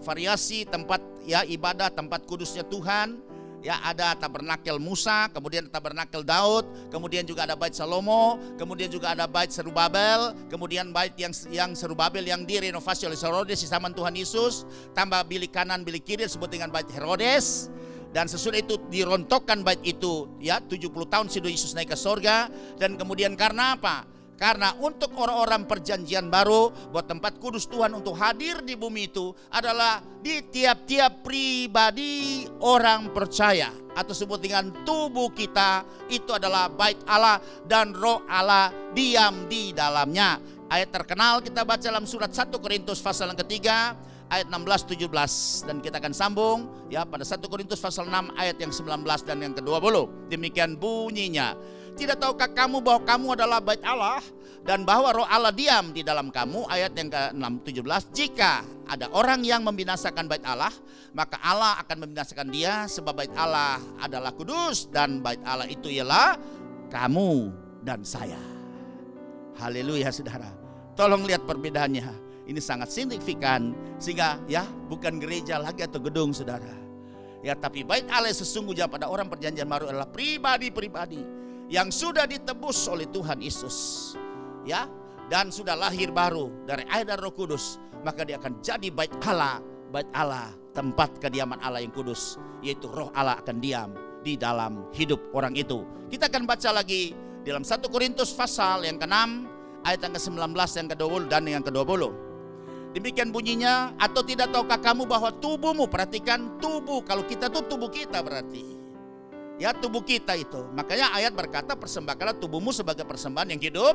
variasi tempat ibadah, tempat kudusnya Tuhan. Ya, ada tabernakel Musa, kemudian tabernakel Daud, kemudian juga ada bait Salomo, kemudian juga ada bait Serubabel, kemudian bait yang Serubabel yang direnovasi oleh Herodes di zaman Tuhan Yesus, tambah bilik kanan bilik kiri disebut dengan bait Herodes. Dan sesudah itu dirontokkan bait itu 70 tahun sebelum Yesus naik ke sorga. Dan kemudian karena apa? Karena untuk orang-orang perjanjian baru, buat tempat kudus Tuhan untuk hadir di bumi itu adalah di tiap-tiap pribadi orang percaya, atau sebut dengan tubuh kita. Itu adalah bait Allah dan roh Allah diam di dalamnya. Ayat terkenal kita baca dalam surat 1 Korintus pasal yang ketiga ayat 16-17, dan kita akan sambung pada 1 Korintus pasal 6 ayat yang 19 dan yang ke-20. Demikian bunyinya, tidak tahukah kamu bahwa kamu adalah bait Allah dan bahwa roh Allah diam di dalam kamu? Ayat yang ke-17, jika ada orang yang membinasakan bait Allah, maka Allah akan membinasakan dia, sebab bait Allah adalah kudus dan bait Allah itu ialah kamu dan saya. Haleluya saudara. Tolong lihat perbedaannya. Ini sangat signifikan, sehingga bukan gereja lagi atau gedung saudara. Tapi bait Allah sesungguhnya pada orang perjanjian baru adalah pribadi-pribadi yang sudah ditebus oleh Tuhan Yesus. Dan sudah lahir baru dari air dan Roh Kudus, maka dia akan jadi bait Allah, tempat kediaman Allah yang kudus, yaitu roh Allah akan diam di dalam hidup orang itu. Kita akan baca lagi dalam 1 Korintus pasal yang ke-6 ayat yang ke-19, yang ke-20 dan yang ke-20. Demikian bunyinya, atau tidak tahukah kamu bahwa tubuhmu, perhatikan tubuh, kalau kita tuh tubuh kita berarti tubuh kita itu. Makanya ayat berkata, persembahkanlah tubuhmu sebagai persembahan yang hidup,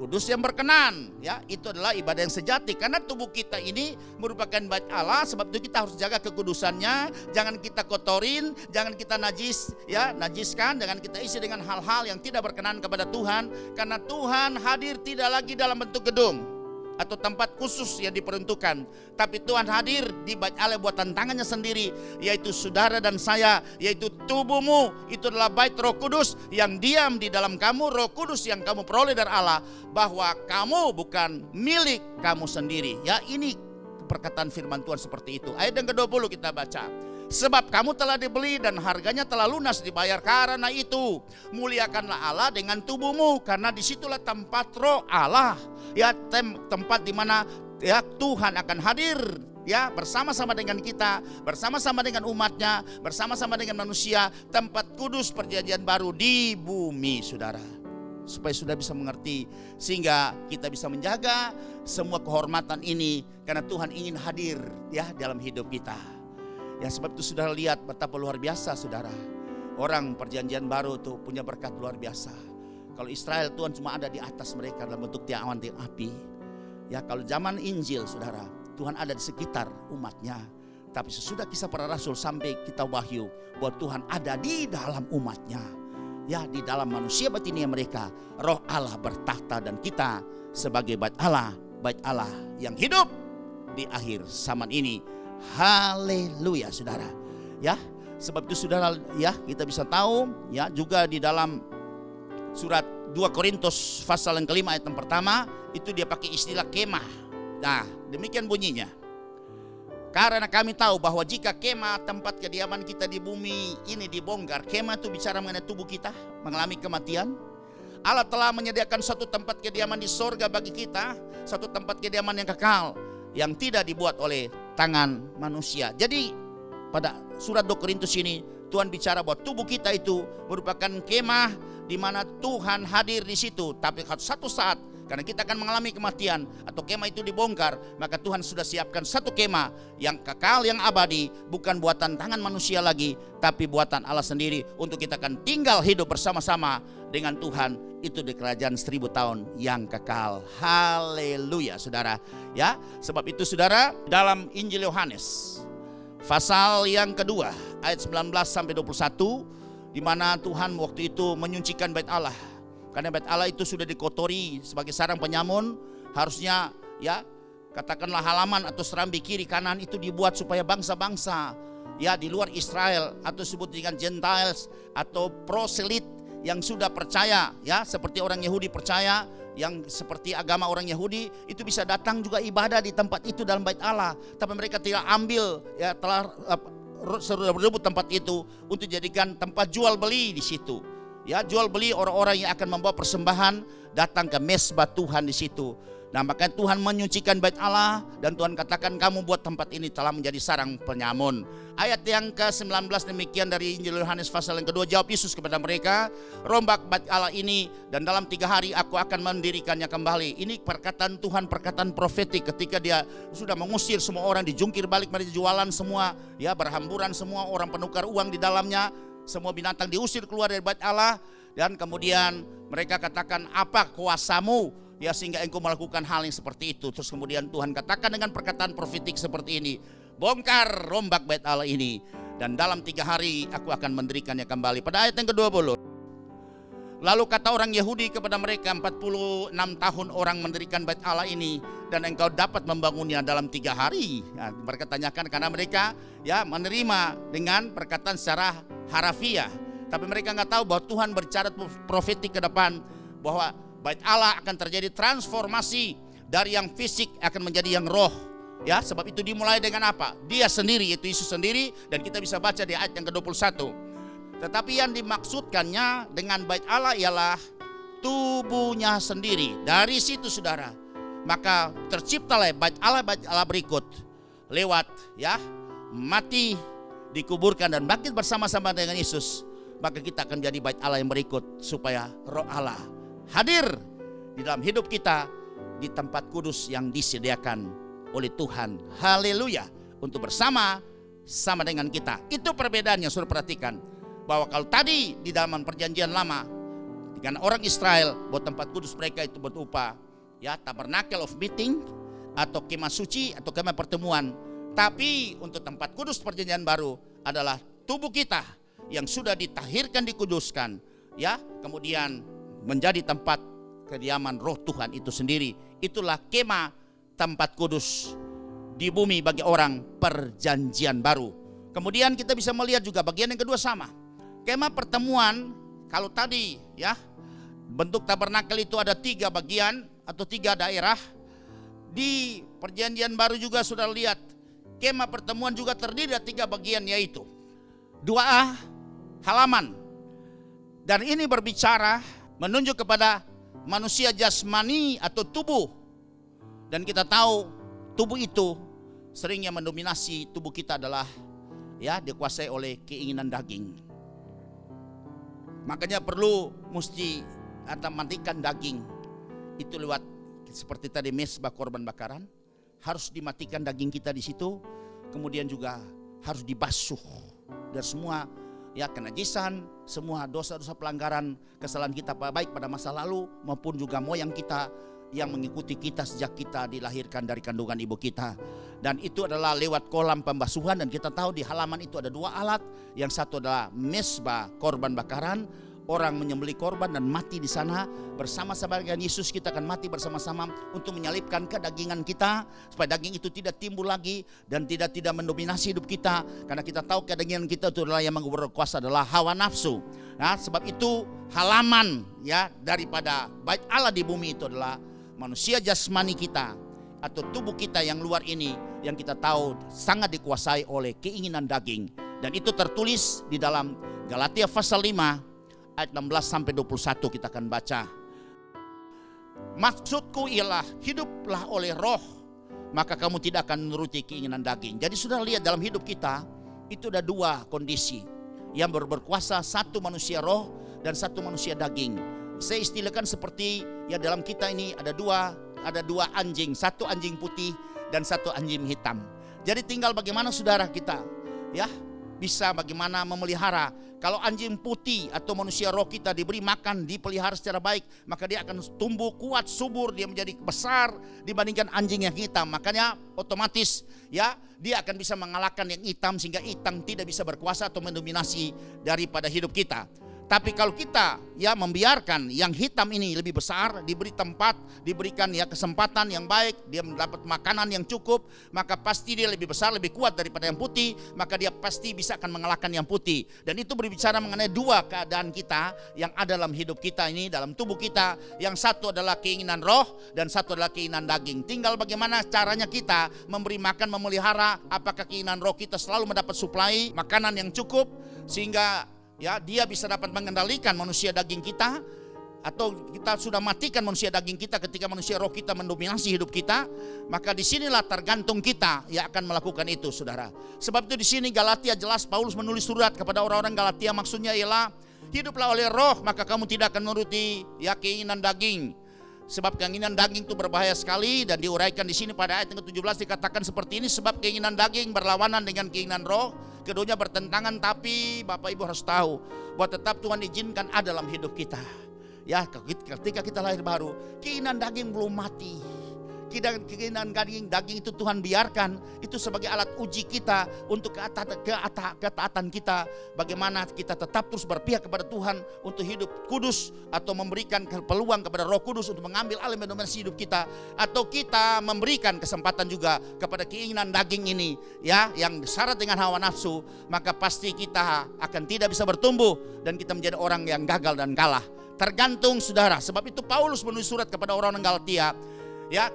kudus, yang berkenan. Itu adalah ibadah yang sejati, karena tubuh kita ini merupakan bait Allah. Sebab itu kita harus jaga kekudusannya, jangan kita kotorin, jangan kita najiskan, jangan kita isi dengan hal-hal yang tidak berkenan kepada Tuhan. Karena Tuhan hadir tidak lagi dalam bentuk gedung atau tempat khusus yang diperuntukkan, tapi Tuhan hadir di bait Allah buatan tangannya sendiri, yaitu saudara dan saya, yaitu tubuhmu. Itu adalah bait Roh Kudus yang diam di dalam kamu, Roh Kudus yang kamu peroleh dari Allah, bahwa kamu bukan milik kamu sendiri. Ini perkataan firman Tuhan seperti itu. Ayat yang ke-20 kita baca, sebab kamu telah dibeli dan harganya telah lunas dibayar. Karena itu muliakanlah Allah dengan tubuhmu, karena disitulah tempat roh Allah, tempat di mana Tuhan akan hadir ya, bersama-sama dengan kita, bersama-sama dengan umatnya, bersama-sama dengan manusia, tempat kudus perjanjian baru di bumi, saudara. Supaya sudah bisa mengerti, sehingga kita bisa menjaga semua kehormatan ini, karena Tuhan ingin hadir ya dalam hidup kita. Ya, sebab itu saudara lihat betapa luar biasa, saudara. Orang perjanjian baru tuh punya berkat luar biasa. Kalau Israel, Tuhan cuma ada di atas mereka dalam bentuk tiang api. Ya, kalau zaman Injil, saudara, Tuhan ada di sekitar umatnya. Tapi sesudah kisah para rasul sampai kita wahyu, bahwa Tuhan ada di dalam umatnya. Ya, di dalam manusia batinia mereka, Roh Allah bertahta, dan kita sebagai bait Allah yang hidup di akhir zaman ini. Haleluya, saudara. Ya, sebab itu saudara, ya, kita bisa tahu ya juga di dalam surat 2 Korintus pasal yang kelima ayat yang pertama itu dia pakai istilah kemah. Nah, demikian bunyinya. Karena kami tahu bahwa jika kemah tempat kediaman kita di bumi ini dibongkar, kemah itu bicara mengenai tubuh kita mengalami kematian. Allah telah menyediakan satu tempat kediaman di sorga bagi kita, satu tempat kediaman yang kekal, yang tidak dibuat oleh tangan manusia. Jadi pada surat 2 Korintus ini Tuhan bicara bahwa tubuh kita itu merupakan kemah di mana Tuhan hadir di situ. Tapi satu saat, karena kita akan mengalami kematian atau kemah itu dibongkar, maka Tuhan sudah siapkan satu kemah yang kekal, yang abadi, bukan buatan tangan manusia lagi, tapi buatan Allah sendiri, untuk kita akan tinggal hidup bersama-sama dengan Tuhan itu di kerajaan 1000 tahun yang kekal. Haleluya, saudara. Ya, sebab itu saudara, dalam Injil Yohanes pasal yang kedua ayat 19 sampai 21, di mana Tuhan waktu itu menyucikan bait Allah. Karena bait Allah itu sudah dikotori sebagai sarang penyamun, harusnya ya katakanlah halaman atau serambi kiri kanan itu dibuat supaya bangsa-bangsa ya di luar Israel, atau disebut dengan Gentiles atau proselit yang sudah percaya ya, seperti orang Yahudi percaya, yang seperti agama orang Yahudi itu bisa datang juga ibadah di tempat itu dalam bait Allah. Tapi mereka tidak ambil ya, telah berebut tempat itu untuk jadikan tempat jual beli di situ. Ya, jual beli orang-orang yang akan membawa persembahan datang ke mesbah Tuhan di situ. Nah, makanya Tuhan menyucikan bait Allah, dan Tuhan katakan kamu buat tempat ini telah menjadi sarang penyamun. Ayat yang ke-19 demikian dari Injil Yohanes pasal yang kedua. Jawab Yesus kepada mereka, rombak bait Allah ini dan dalam 3 hari aku akan mendirikannya kembali. Ini perkataan Tuhan, perkataan profetik ketika dia sudah mengusir semua orang, dijungkir balik, mereka jualan semua, ya berhamburan semua orang, penukar uang di dalamnya. Semua binatang diusir keluar dari bait Allah, dan kemudian mereka katakan, apa kuasamu ya sehingga engkau melakukan hal yang seperti itu. Terus kemudian Tuhan katakan dengan perkataan profetik seperti ini, bongkar rombak bait Allah ini dan dalam 3 hari aku akan mendirikannya kembali. Pada ayat yang ke-20, lalu kata orang Yahudi kepada mereka, 46 tahun orang mendirikan bait Allah ini, dan engkau dapat membangunnya dalam 3 hari. Nah, mereka tanyakan karena mereka ya menerima dengan perkataan secara harafiah, tapi mereka nggak tahu bahwa Tuhan berbicara profetik ke depan, bahwa bait Allah akan terjadi transformasi dari yang fisik akan menjadi yang roh. Ya, sebab itu dimulai dengan apa? Dia sendiri, yaitu Yesus sendiri, dan kita bisa baca di ayat yang ke-21. Tetapi yang dimaksudkannya dengan bait Allah ialah tubuhnya sendiri. Dari situ saudara, maka terciptalah bait Allah berikut lewat ya mati, dikuburkan dan bangkit bersama-sama dengan Yesus. Maka kita akan jadi bait Allah yang berikut, supaya Roh Allah hadir di dalam hidup kita di tempat kudus yang disediakan oleh Tuhan. Haleluya, untuk bersama-sama dengan kita. Itu perbedaannya, sudah perhatikan bahwa kalau tadi di dalam perjanjian lama dengan orang Israel, bahwa tempat kudus mereka itu berupa ya tabernacle of meeting atau kemah suci atau kemah pertemuan. Tapi untuk tempat kudus perjanjian baru adalah tubuh kita yang sudah ditahirkan, dikuduskan ya, kemudian menjadi tempat kediaman Roh Tuhan itu sendiri. Itulah kemah tempat kudus di bumi bagi orang perjanjian baru. Kemudian kita bisa melihat juga bagian yang kedua sama. Kemah pertemuan, kalau tadi ya bentuk tabernakel itu ada 3 bagian atau 3 daerah. Di perjanjian baru juga sudah lihat kemah pertemuan juga terdiri dari 3 bagian, yaitu 2A halaman, dan ini berbicara menunjuk kepada manusia jasmani atau tubuh. Dan kita tahu tubuh itu sering yang mendominasi tubuh kita adalah dikuasai oleh keinginan daging. Makanya perlu mesti matikan daging. Itu lewat seperti tadi mesbah korban bakaran, harus dimatikan daging kita di situ. Kemudian juga harus dibasuh dari semua kenajisan, semua dosa-dosa pelanggaran, kesalahan kita baik pada masa lalu maupun juga moyang kita yang mengikuti kita sejak kita dilahirkan dari kandungan ibu kita. Dan itu adalah lewat kolam pembasuhan. Dan kita tahu di halaman itu ada 2 alat. Yang satu adalah mesbah korban bakaran, orang menyembelih korban dan mati di sana bersama-sama dengan Yesus. Kita akan mati bersama-sama untuk menyalibkan kedagingan kita, supaya daging itu tidak timbul lagi dan tidak mendominasi hidup kita. Karena kita tahu kedagingan kita itu adalah yang berkuasa adalah hawa nafsu. Nah, sebab itu halaman daripada bait Allah di bumi itu adalah manusia jasmani kita atau tubuh kita yang luar ini, yang kita tahu sangat dikuasai oleh keinginan daging. Dan itu tertulis di dalam Galatia pasal 5 ayat 16 sampai 21 kita akan baca. Maksudku ialah hiduplah oleh roh, maka kamu tidak akan menuruti keinginan daging. Jadi sudah lihat dalam hidup kita itu ada 2 kondisi yang berkuasa, satu manusia roh dan satu manusia daging. Saya istilahkan seperti dalam kita ini ada dua anjing, satu anjing putih dan satu anjing hitam. Jadi tinggal bagaimana saudara kita bisa bagaimana memelihara. Kalau anjing putih atau manusia roh kita diberi makan, dipelihara secara baik, maka dia akan tumbuh kuat, subur, dia menjadi besar dibandingkan anjing yang hitam. Makanya otomatis dia akan bisa mengalahkan yang hitam, sehingga hitam tidak bisa berkuasa atau mendominasi daripada hidup kita. Tapi kalau kita membiarkan yang hitam ini lebih besar, diberi tempat, diberikan kesempatan yang baik, dia mendapat makanan yang cukup, maka pasti dia lebih besar, lebih kuat daripada yang putih, maka dia pasti bisa akan mengalahkan yang putih. Dan itu berbicara mengenai 2 keadaan kita yang ada dalam hidup kita ini, dalam tubuh kita. Yang satu adalah keinginan roh dan satu adalah keinginan daging. Tinggal bagaimana caranya kita memberi makan, memelihara. Apakah keinginan roh kita selalu mendapat suplai makanan yang cukup sehingga dia bisa dapat mengendalikan manusia daging kita, atau kita sudah matikan manusia daging kita ketika manusia roh kita mendominasi hidup kita. Maka disinilah tergantung kita akan melakukan itu, saudara. Sebab itu di sini Galatia jelas Paulus menulis surat kepada orang-orang Galatia, maksudnya ialah hiduplah oleh roh, maka kamu tidak akan menuruti keinginan daging. Sebab keinginan daging itu berbahaya sekali, dan diuraikan di sini pada ayat yang ke-17 dikatakan seperti ini, sebab keinginan daging berlawanan dengan keinginan roh, keduanya bertentangan. Tapi Bapak Ibu harus tahu bahwa tetap Tuhan izinkan ada dalam hidup kita. Ketika kita lahir baru, keinginan daging belum mati. Keinginan daging itu Tuhan biarkan itu sebagai alat uji kita untuk ketaatan kita. Bagaimana kita tetap terus berpihak kepada Tuhan untuk hidup kudus, atau memberikan peluang kepada Roh Kudus untuk mengambil alih mendominasi hidup kita, atau kita memberikan kesempatan juga kepada keinginan daging ini yang syarat dengan hawa nafsu. Maka pasti kita akan tidak bisa bertumbuh dan kita menjadi orang yang gagal dan kalah. Tergantung saudara. Sebab itu Paulus menulis surat kepada orang-orang Galatia,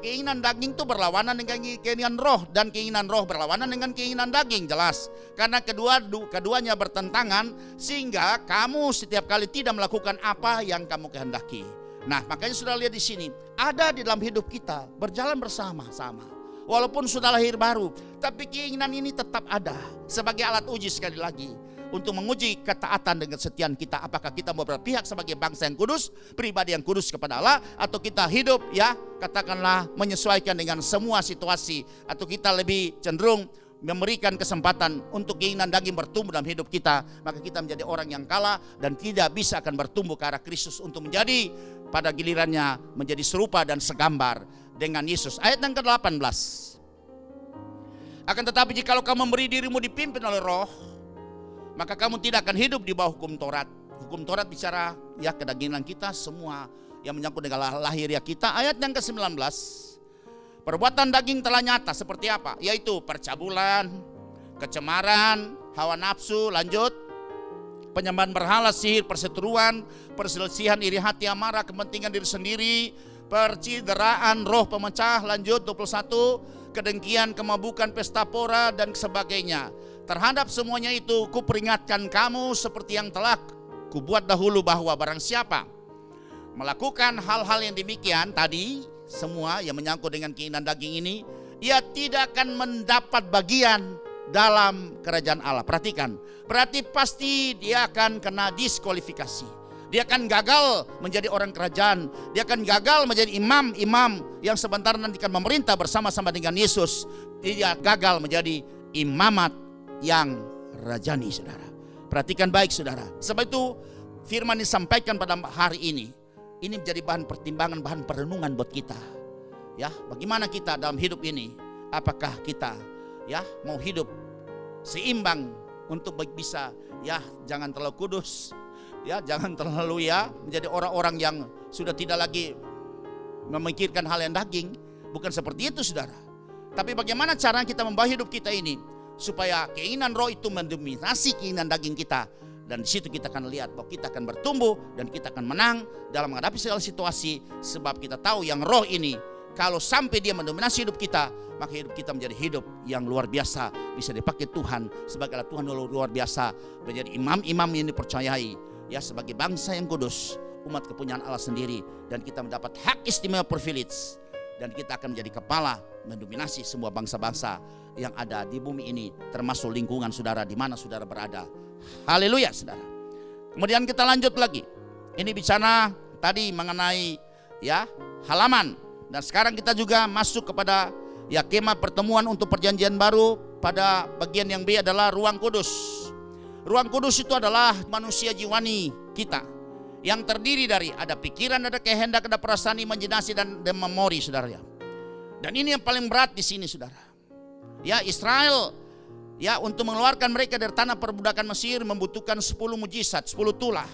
keinginan daging itu berlawanan dengan keinginan roh, dan keinginan roh berlawanan dengan keinginan daging, jelas. Karena keduanya bertentangan, sehingga kamu setiap kali tidak melakukan apa yang kamu kehendaki. Nah, makanya sudah lihat di sini, ada di dalam hidup kita berjalan bersama-sama. Walaupun sudah lahir baru, tapi keinginan ini tetap ada sebagai alat uji sekali lagi untuk menguji ketaatan dengan kesetiaan kita. Apakah kita mau berpihak sebagai bangsa yang kudus, pribadi yang kudus kepada Allah, atau kita hidup katakanlah menyesuaikan dengan semua situasi, atau kita lebih cenderung memberikan kesempatan untuk keinginan daging bertumbuh dalam hidup kita. Maka kita menjadi orang yang kalah dan tidak bisa akan bertumbuh ke arah Kristus untuk menjadi pada gilirannya menjadi serupa dan segambar dengan Yesus. Ayat yang ke-18. Akan tetapi jikalau kamu memberi dirimu dipimpin oleh roh, maka kamu tidak akan hidup di bawah hukum Taurat. Hukum Taurat bicara kedagingan kita, semua yang menyangkut dengan lahiriah kita. Ayat yang ke-19. Perbuatan daging telah nyata seperti apa? Yaitu percabulan, kecemaran, hawa nafsu, lanjut, penyembahan berhala, sihir, perseteruan, perselisihan, iri hati, amarah, kepentingan diri sendiri, percideraan, roh pemecah, lanjut 21, kedengkian, kemabukan, pesta pora dan sebagainya. Terhadap semuanya itu kuperingatkan kamu seperti yang telah kubuat dahulu, bahwa barang siapa melakukan hal-hal yang demikian tadi, semua yang menyangkut dengan keinginan daging ini, ia tidak akan mendapat bagian dalam kerajaan Allah. Perhatikan, berarti pasti dia akan kena diskualifikasi. Dia akan gagal menjadi orang kerajaan. Dia akan gagal menjadi imam-imam yang sebentar nanti akan memerintah bersama-sama dengan Yesus. Dia gagal menjadi imamat yang rajani, saudara. Perhatikan baik, saudara. Sebab itu firman disampaikan pada hari ini menjadi bahan pertimbangan, bahan perenungan buat kita. Ya, bagaimana kita dalam hidup ini? Apakah kita mau hidup seimbang untuk bisa jangan terlalu kudus, jangan terlalu menjadi orang-orang yang sudah tidak lagi memikirkan hal yang daging. Bukan seperti itu, saudara. Tapi bagaimana cara kita membawa hidup kita ini supaya keinginan roh itu mendominasi keinginan daging kita. Dan di situ kita akan lihat bahwa kita akan bertumbuh dan kita akan menang dalam menghadapi segala situasi. Sebab kita tahu yang roh ini kalau sampai dia mendominasi hidup kita, maka hidup kita menjadi hidup yang luar biasa, bisa dipakai Tuhan sebagai Tuhan luar biasa, menjadi imam-imam yang dipercayai, sebagai bangsa yang kudus, umat kepunyaan Allah sendiri, dan kita mendapat hak istimewa privilege, dan kita akan menjadi kepala mendominasi semua bangsa-bangsa yang ada di bumi ini, termasuk lingkungan saudara di mana saudara berada. Haleluya, saudara. Kemudian kita lanjut lagi. Ini bicara tadi mengenai halaman, dan sekarang kita juga masuk kepada kemah pertemuan untuk perjanjian baru. Pada bagian yang B adalah ruang kudus. Ruang kudus itu adalah manusia jiwani kita yang terdiri dari ada pikiran, ada kehendak, ada perasaan, imajinasi dan memori, saudara. Dan ini yang paling berat di sini, saudara. Israel untuk mengeluarkan mereka dari tanah perbudakan Mesir membutuhkan 10 mujizat, 10 tulah.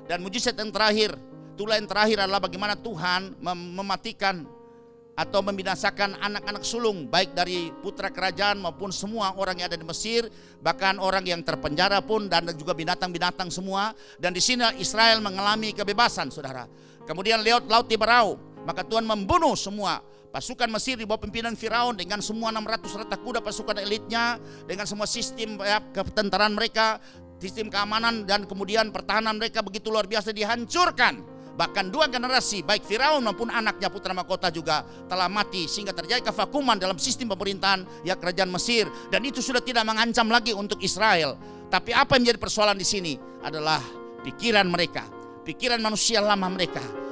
Dan mujizat yang terakhir, tulah yang terakhir adalah bagaimana Tuhan mematikan atau membinasakan anak-anak sulung, baik dari putra kerajaan maupun semua orang yang ada di Mesir, bahkan orang yang terpenjara pun, dan juga binatang-binatang semua. Dan di sini Israel mengalami kebebasan, saudara. Kemudian lewat Laut Tiberau, maka Tuhan membunuh semua pasukan Mesir di bawah pimpinan Firaun dengan semua 600 reta kuda pasukan elitnya, dengan semua sistem ketentaraan mereka, sistem keamanan dan kemudian pertahanan mereka begitu luar biasa dihancurkan. Bahkan 2 generasi baik Firaun maupun anaknya putra mahkota juga telah mati, sehingga terjadi kevakuman dalam sistem pemerintahan kerajaan Mesir, dan itu sudah tidak mengancam lagi untuk Israel. Tapi apa yang menjadi persoalan di sini adalah pikiran mereka, pikiran manusia lama mereka,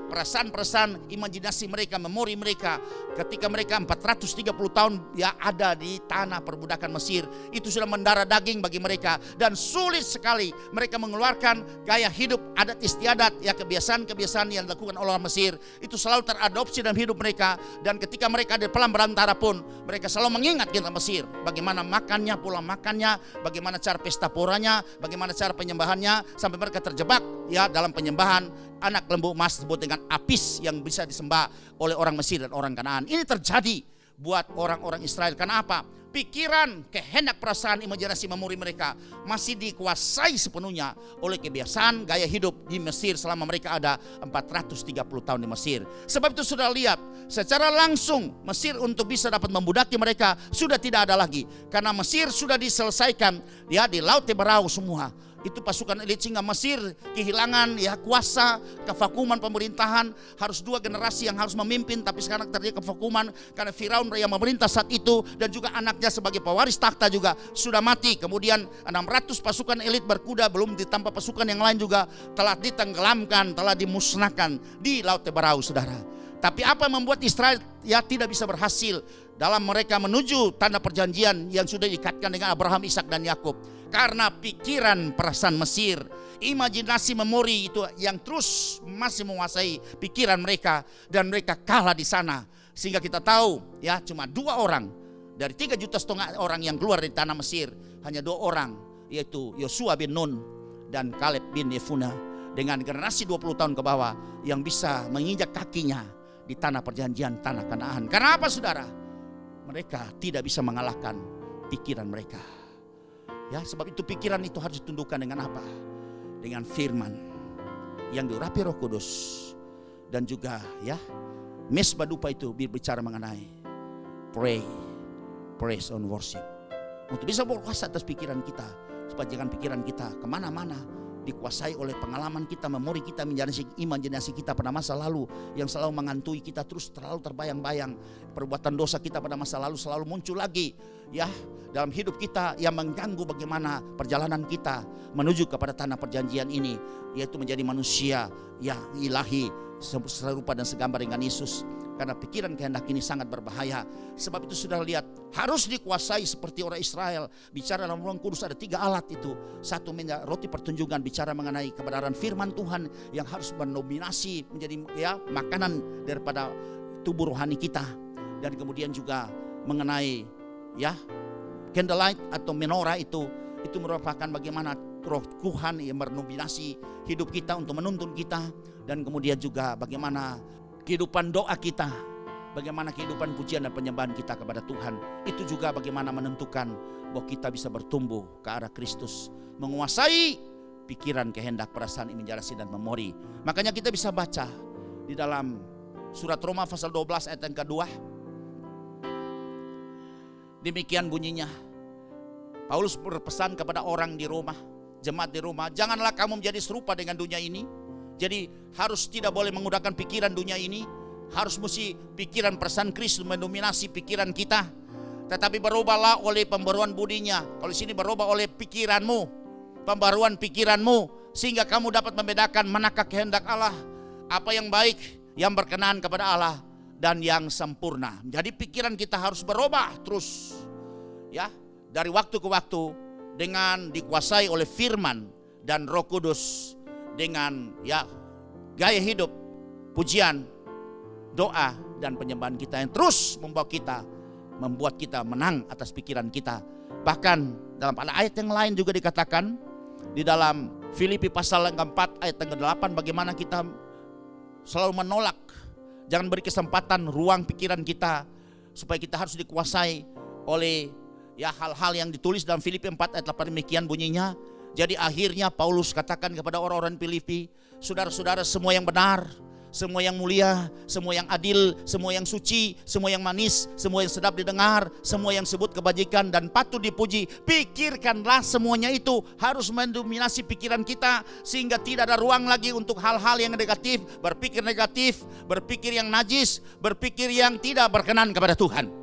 perasaan-perasaan, imajinasi mereka, memori mereka ketika mereka 430 tahun ada di tanah perbudakan Mesir. Itu sudah mendarah daging bagi mereka, dan sulit sekali mereka mengeluarkan gaya hidup, adat istiadat, kebiasaan-kebiasaan yang dilakukan oleh orang Mesir. Itu selalu teradopsi dalam hidup mereka, dan ketika mereka di pelang berantara pun mereka selalu mengingat kita Mesir, bagaimana makannya, pola makannya, bagaimana cara pesta poranya, bagaimana cara penyembahannya, sampai mereka terjebak dalam penyembahan anak lembu emas disebut dengan Apis yang bisa disembah oleh orang Mesir dan orang Kanaan. Ini terjadi buat orang-orang Israel. Karena apa? Pikiran, kehendak, perasaan, imajinasi, memori mereka masih dikuasai sepenuhnya oleh kebiasaan gaya hidup di Mesir selama mereka ada 430 tahun di Mesir. Sebab itu sudah lihat, secara langsung Mesir untuk bisa dapat membudaki mereka sudah tidak ada lagi, karena Mesir sudah diselesaikan di Laut Tiberau semua. Itu pasukan elit, sehingga Mesir kehilangan kuasa, kevakuman pemerintahan. Harus 2 generasi yang harus memimpin, tapi sekarang terjadi kevakuman karena Firaun yang memerintah saat itu, dan juga anaknya sebagai pewaris takhta juga sudah mati. Kemudian 600 pasukan elit berkuda, belum ditambah pasukan yang lain juga telah ditenggelamkan, telah dimusnahkan di Laut Tiberau, saudara. Tapi apa yang membuat Israel tidak bisa berhasil dalam mereka menuju tanah perjanjian yang sudah diikatkan dengan Abraham, Ishak dan Yakub? Karena pikiran, perasaan Mesir, imajinasi, memori itu yang terus masih menguasai pikiran mereka, dan mereka kalah di sana. Sehingga kita tahu cuma 2 orang dari 3,5 juta orang yang keluar dari tanah Mesir, hanya 2 orang, yaitu Yosua bin Nun dan Kaleb bin Yefune, dengan generasi 20 tahun ke bawah yang bisa menginjak kakinya di tanah perjanjian, tanah Kanaan. Karena apa, saudara? Mereka tidak bisa mengalahkan pikiran mereka. Sebab itu pikiran itu harus ditundukkan dengan apa? Dengan firman yang diurapi Roh Kudus, dan juga mesbah dupa itu berbicara mengenai pray, praise and worship, untuk bisa berkuasa atas pikiran kita, supaya jangan pikiran kita kemana-mana dikuasai oleh pengalaman kita, memori kita, imajinasi kita pada masa lalu yang selalu menghantui kita, terus terlalu terbayang-bayang. Perbuatan dosa kita pada masa lalu selalu muncul lagi ya dalam hidup kita, yang mengganggu bagaimana perjalanan kita menuju kepada tanah perjanjian ini, yaitu menjadi manusia yang ilahi serupa dan segambar dengan Yesus. Karena pikiran kehendak ini sangat berbahaya. Sebab itu sudah lihat, harus dikuasai seperti orang Israel. Bicara dalam Roh Kudus ada 3 alat itu. Satu, roti pertunjukan, bicara mengenai kebenaran firman Tuhan yang harus mendominasi menjadi makanan daripada tubuh rohani kita. Dan kemudian juga mengenai candlelight atau menorah itu merupakan bagaimana Roh Tuhan yang mendominasi hidup kita untuk menuntun kita. Dan kemudian juga bagaimana kehidupan doa kita, bagaimana kehidupan pujian dan penyembahan kita kepada Tuhan, itu juga bagaimana menentukan bahwa kita bisa bertumbuh ke arah Kristus, menguasai pikiran, kehendak, perasaan, imajinasi dan memori. Makanya kita bisa baca di dalam surat Roma pasal 12 ayat yang kedua. Demikian bunyinya. Paulus berpesan kepada orang di Roma, jemaat di Roma, janganlah kamu menjadi serupa dengan dunia ini. Jadi harus tidak boleh menggunakan pikiran dunia ini, harus mesti pikiran perasaan Kristus mendominasi pikiran kita. Tetapi berubahlah oleh pembaruan budinya. Kalau di sini berubah oleh pikiranmu, pembaruan pikiranmu, sehingga kamu dapat membedakan manakah kehendak Allah, apa yang baik, yang berkenan kepada Allah, dan yang sempurna. Jadi pikiran kita harus berubah terus, ya, dari waktu ke waktu dengan dikuasai oleh Firman dan Roh Kudus. Dengan gaya hidup, pujian, doa dan penyembahan kita yang terus membuat kita menang atas pikiran kita. Bahkan dalam ayat yang lain juga dikatakan di dalam Filipi pasal yang keempat ayat yang ke-8, bagaimana kita selalu menolak, jangan beri kesempatan ruang pikiran kita supaya kita harus dikuasai oleh hal-hal yang ditulis dalam Filipi 4 ayat 8. Demikian bunyinya. Jadi akhirnya Paulus katakan kepada orang-orang Filipi, saudara-saudara, semua yang benar, semua yang mulia, semua yang adil, semua yang suci, semua yang manis, semua yang sedap didengar, semua yang sebut kebajikan dan patut dipuji, pikirkanlah semuanya itu harus mendominasi pikiran kita, sehingga tidak ada ruang lagi untuk hal-hal yang negatif, berpikir yang najis, berpikir yang tidak berkenan kepada Tuhan.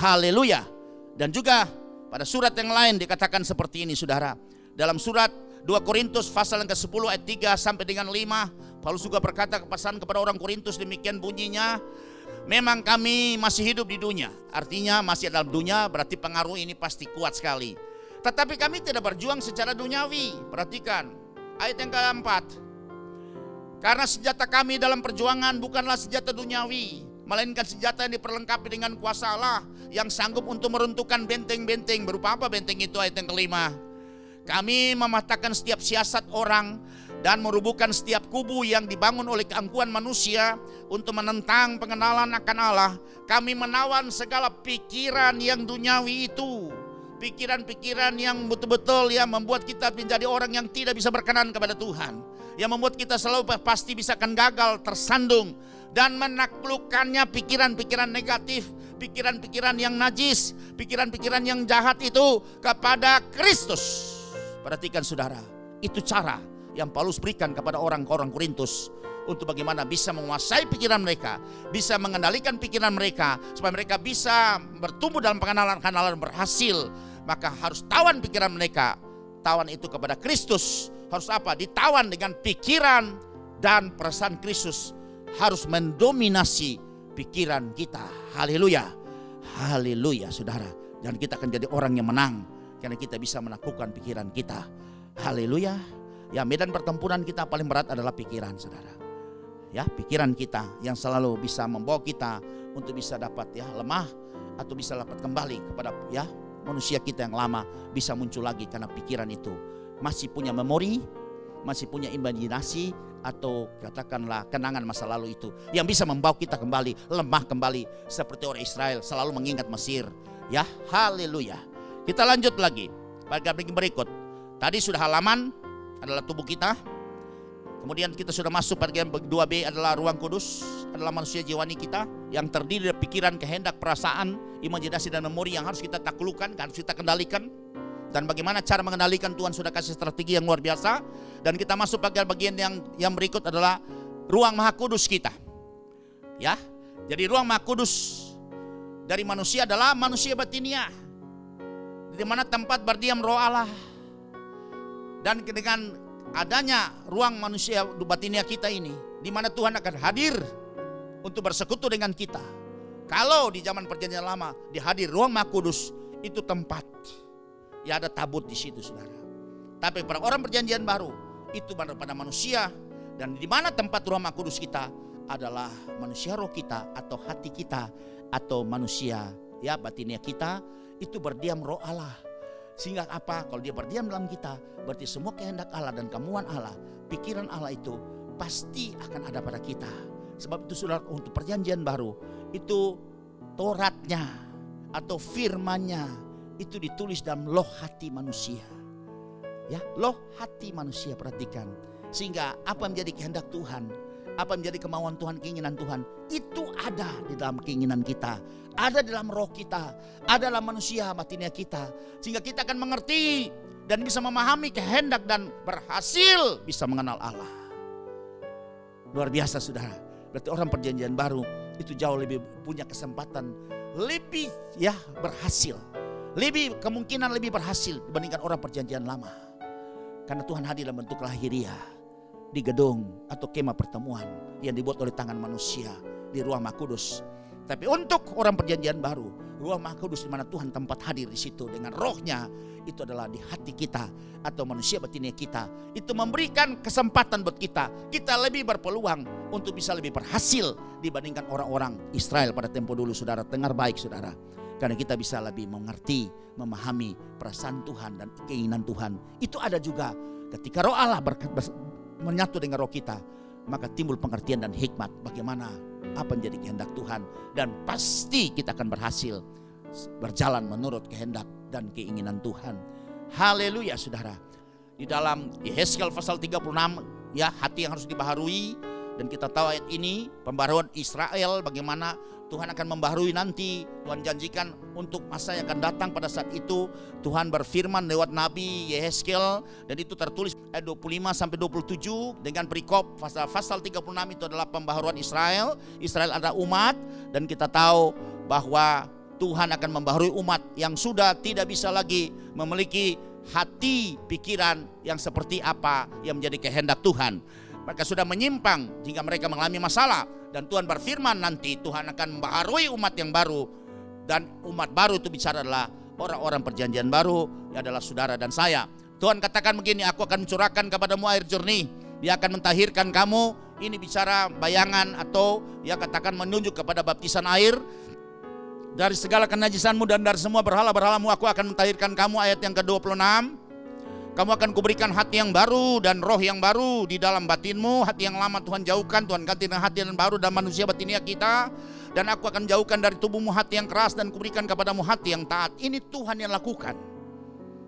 Haleluya. Dan juga pada surat yang lain dikatakan seperti ini, saudara. Dalam surat 2 Korintus pasal yang ke-10 ayat 3 sampai dengan 5, Paulus juga berkata pesan kepada orang Korintus, demikian bunyinya, memang kami masih hidup di dunia. Artinya masih dalam dunia, berarti pengaruh ini pasti kuat sekali. Tetapi kami tidak berjuang secara duniawi. Perhatikan ayat yang keempat. Karena senjata kami dalam perjuangan bukanlah senjata duniawi, melainkan senjata yang diperlengkapi dengan kuasa Allah yang sanggup untuk meruntuhkan benteng-benteng. Berupa apa benteng itu? Ayat yang kelima. Kami mematahkan setiap siasat orang dan merubuhkan setiap kubu yang dibangun oleh keangkuhan manusia untuk menentang pengenalan akan Allah. Kami menawan segala pikiran yang duniawi itu, pikiran-pikiran yang betul-betul yang membuat kita menjadi orang yang tidak bisa berkenan kepada Tuhan, yang membuat kita selalu pasti bisa akan gagal, tersandung, dan menaklukkannya pikiran-pikiran negatif, pikiran-pikiran yang najis, pikiran-pikiran yang jahat itu kepada Kristus. Perhatikan saudara, itu cara yang Paulus berikan kepada orang-orang Korintus untuk bagaimana bisa menguasai pikiran mereka, bisa mengendalikan pikiran mereka, supaya mereka bisa bertumbuh dalam pengenalan berhasil. Maka harus tawan pikiran mereka, tawan itu kepada Kristus. Harus apa? Ditawan dengan pikiran dan perasaan Kristus, harus mendominasi pikiran kita. Haleluya, haleluya saudara. Dan kita akan jadi orang yang menang, karena kita bisa menaklukkan pikiran kita. Haleluya. Ya, medan pertempuran kita paling berat adalah pikiran, saudara. Ya, pikiran kita yang selalu bisa membawa kita untuk bisa dapat lemah atau bisa dapat kembali kepada manusia kita yang lama, bisa muncul lagi karena pikiran itu masih punya memori, masih punya imajinasi atau katakanlah kenangan masa lalu itu yang bisa membawa kita kembali, lemah kembali seperti orang Israel selalu mengingat Mesir. Ya, haleluya. Kita lanjut lagi pada berikut. Tadi sudah halaman adalah tubuh kita. Kemudian kita sudah masuk pada bagian 2B adalah ruang kudus, adalah manusia jiwani kita yang terdiri dari pikiran, kehendak, perasaan, imajinasi dan memori yang harus kita taklukkan, harus kita kendalikan. Dan bagaimana cara mengendalikan, Tuhan sudah kasih strategi yang luar biasa. Dan kita masuk bagian yang berikut adalah ruang Maha Kudus kita. Ya, jadi ruang Maha Kudus dari manusia adalah manusia batinia, di mana tempat berdiam roh Allah. Dan dengan adanya ruang manusia batinia kita ini, di mana Tuhan akan hadir untuk bersekutu dengan kita. Kalau di zaman perjanjian lama dihadir ruang Maha Kudus, itu tempat ya ada tabut di situ, saudara. Tapi pada orang perjanjian baru itu pada manusia, dan di mana tempat ruang Maha Kudus kita adalah manusia roh kita atau hati kita atau manusia ya batinia kita, itu berdiam roh Allah. Sehingga apa? Kalau dia berdiam dalam kita, berarti semua kehendak Allah dan kemauan Allah, pikiran Allah itu pasti akan ada pada kita. Sebab itu saudara, untuk perjanjian baru itu Tauratnya atau firman-Nya itu ditulis dalam loh hati manusia. Ya, loh hati manusia, perhatikan. Sehingga apa menjadi kehendak Tuhan, apa menjadi kemauan Tuhan, keinginan Tuhan, itu ada di dalam keinginan kita, ada dalam roh kita, ada dalam manusia batinia kita. Sehingga kita akan mengerti dan bisa memahami kehendak dan berhasil bisa mengenal Allah. Luar biasa, saudara. Berarti orang perjanjian baru itu jauh lebih punya kesempatan, lebih ya berhasil, lebih kemungkinan lebih berhasil dibandingkan orang perjanjian lama. Karena Tuhan hadir dalam bentuk lahiriah di gedung atau kemah pertemuan yang dibuat oleh tangan manusia di ruang Maha Kudus. Tapi untuk orang perjanjian baru, ruang Maha Kudus di mana Tuhan tempat hadir di situ dengan rohnya, itu adalah di hati kita atau manusia batinia kita. Itu memberikan kesempatan buat kita lebih berpeluang untuk bisa lebih berhasil dibandingkan orang-orang Israel pada tempo dulu, saudara. Dengar baik, saudara. Karena kita bisa lebih mengerti, memahami perasaan Tuhan dan keinginan Tuhan. Itu ada juga ketika roh Allah menyatu dengan roh kita, maka timbul pengertian dan hikmat bagaimana apa menjadi kehendak Tuhan. Dan pasti kita akan berhasil berjalan menurut kehendak dan keinginan Tuhan. Haleluya, saudara. Di dalam Yehezkiel pasal 36 ya, hati yang harus dibaharui. Dan kita tahu ayat ini pembaharuan Israel, bagaimana Tuhan akan membaharui nanti. Tuhan janjikan untuk masa yang akan datang. Pada saat itu Tuhan berfirman lewat Nabi Yehezkiel, dan itu tertulis ayat 25 sampai 27 dengan perikop pasal 36 itu adalah pembaharuan Israel. Israel adalah umat, dan kita tahu bahwa Tuhan akan membaharui umat yang sudah tidak bisa lagi memiliki hati pikiran yang seperti apa yang menjadi kehendak Tuhan. Mereka sudah menyimpang hingga mereka mengalami masalah. Dan Tuhan berfirman nanti Tuhan akan membaharui umat yang baru. Dan umat baru itu bicara adalah orang-orang perjanjian baru, ya adalah saudara dan saya. Tuhan katakan begini, aku akan mencurahkan kepadamu air jernih, dia akan mentahirkan kamu. Ini bicara bayangan atau ya katakan menunjuk kepada baptisan air. Dari segala kenajisanmu dan dari semua berhala-berhalamu aku akan mentahirkan kamu. Ayat yang ke-26. Kamu akan kuberikan hati yang baru dan roh yang baru di dalam batinmu. Hati yang lama Tuhan jauhkan, Tuhan ganti dengan hati yang baru dan manusia batinia kita. Dan aku akan jauhkan dari tubuhmu hati yang keras dan kuberikan kepadamu hati yang taat. Ini Tuhan yang lakukan.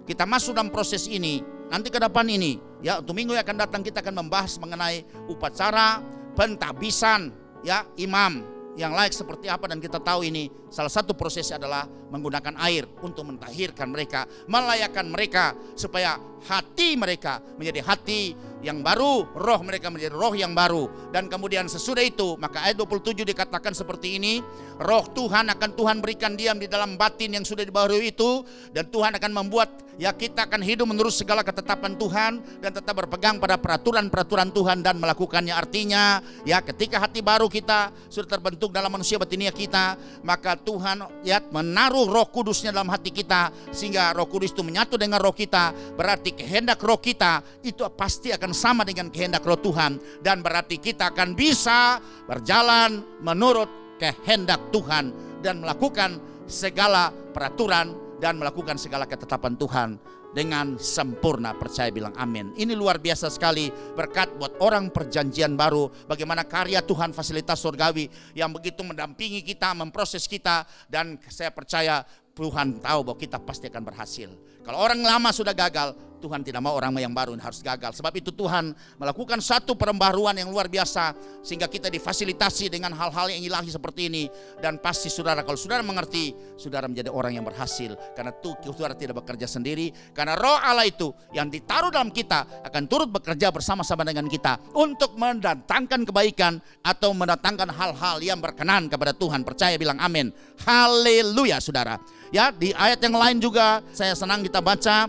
Kita masuk dalam proses ini. Nanti ke depan ini ya, untuk minggu yang akan datang kita akan membahas mengenai upacara pentahbisan ya imam yang layak seperti apa. Dan kita tahu ini salah satu prosesnya adalah menggunakan air untuk mentahirkan mereka, melayakkan mereka supaya hati mereka menjadi hati yang baru, roh mereka menjadi roh yang baru. Dan kemudian sesudah itu maka ayat 27 dikatakan seperti ini, roh Tuhan akan Tuhan berikan diam di dalam batin yang sudah dibaharui itu, dan Tuhan akan membuat ya kita akan hidup menurut segala ketetapan Tuhan dan tetap berpegang pada peraturan-peraturan Tuhan dan melakukannya. Artinya ya ketika hati baru kita sudah terbentuk dalam manusia batinia kita, maka Tuhan ya menaruh roh kudusnya dalam hati kita, sehingga roh kudus itu menyatu dengan roh kita. Berarti kehendak roh kita itu pasti akan sama dengan kehendak roh Tuhan, dan berarti kita akan bisa berjalan menurut kehendak Tuhan dan melakukan segala peraturan dan melakukan segala ketetapan Tuhan dengan sempurna. Percaya bilang amin. Ini luar biasa sekali berkat buat orang perjanjian baru. Bagaimana karya Tuhan, fasilitas surgawi yang begitu mendampingi kita, memproses kita. Dan saya percaya Tuhan tahu bahwa kita pasti akan berhasil. Kalau orang lama sudah gagal, Tuhan tidak mau orang yang baru harus gagal. Sebab itu Tuhan melakukan satu pembaruan yang luar biasa, sehingga kita difasilitasi dengan hal-hal yang ilahi seperti ini. Dan pasti saudara, kalau saudara mengerti, saudara menjadi orang yang berhasil. Karena saudara tidak bekerja sendiri. Karena Roh Allah itu yang ditaruh dalam kita akan turut bekerja bersama-sama dengan kita untuk mendatangkan kebaikan atau mendatangkan hal-hal yang berkenan kepada Tuhan. Percaya, bilang amin. Haleluya saudara. Ya, di ayat yang lain juga saya senang kita baca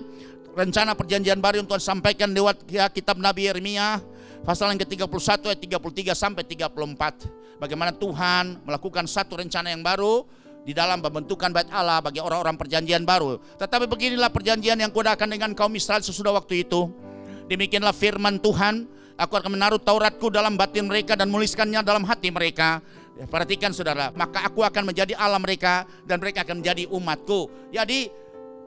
rencana perjanjian baru yang Tuhan sampaikan lewat kitab Nabi Yeremia pasal yang ke-31 ayat 33 sampai 34. Bagaimana Tuhan melakukan satu rencana yang baru di dalam pembentukan bait Allah bagi orang-orang perjanjian baru. Tetapi beginilah perjanjian yang kuadakan dengan kaum Israel sesudah waktu itu. Demikianlah firman Tuhan, aku akan menaruh Tauratku dalam batin mereka dan menuliskannya dalam hati mereka. Ya, perhatikan saudara, maka aku akan menjadi Allah mereka dan mereka akan menjadi umatku. Jadi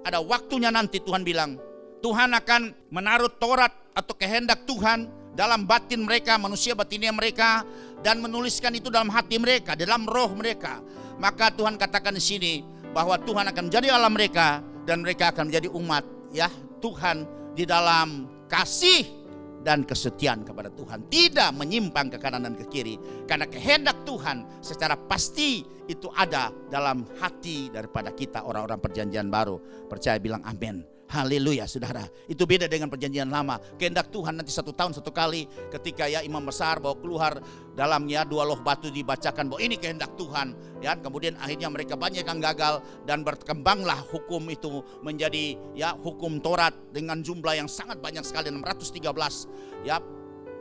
ada waktunya nanti Tuhan bilang, Tuhan akan menaruh Taurat atau kehendak Tuhan dalam batin mereka, manusia batinnya mereka, dan menuliskan itu dalam hati mereka, dalam roh mereka. Maka Tuhan katakan di sini bahwa Tuhan akan menjadi Allah mereka dan mereka akan menjadi umat ya Tuhan di dalam kasih dan kesetiaan kepada Tuhan, tidak menyimpang ke kanan dan ke kiri, karena kehendak Tuhan secara pasti itu ada dalam hati daripada kita orang-orang perjanjian baru. Percaya, bilang amin. Haleluya saudara. Itu beda dengan perjanjian lama. Kehendak Tuhan nanti 1 tahun 1 kali, ketika ya imam besar bawa keluar dalamnya 2 loh batu dibacakan bahwa ini kehendak Tuhan ya. Kemudian akhirnya mereka banyak yang gagal dan berkembanglah hukum itu menjadi ya hukum Taurat dengan jumlah yang sangat banyak sekali, 613 ya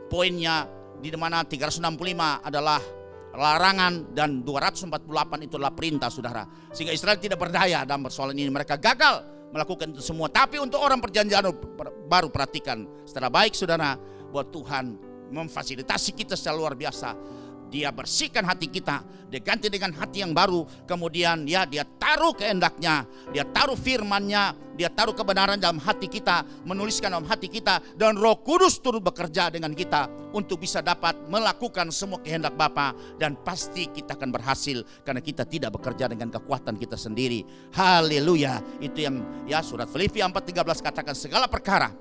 poinnya, di mana 365 adalah larangan dan 248 itu adalah perintah saudara. Sehingga Israel tidak berdaya dalam persoalan ini, mereka gagal melakukan itu semua. Tapi untuk orang perjanjian baru, perhatikan secara baik saudara, buat Tuhan memfasilitasi kita secara luar biasa. Dia bersihkan hati kita, dia ganti dengan hati yang baru. Kemudian ya dia taruh kehendaknya, dia taruh firmannya, dia taruh kebenaran dalam hati kita, menuliskan dalam hati kita, dan Roh Kudus turut bekerja dengan kita untuk bisa dapat melakukan semua kehendak Bapa. Dan pasti kita akan berhasil karena kita tidak bekerja dengan kekuatan kita sendiri. Haleluya. Itu yang ya surat Filipi 4:13 katakan, segala perkara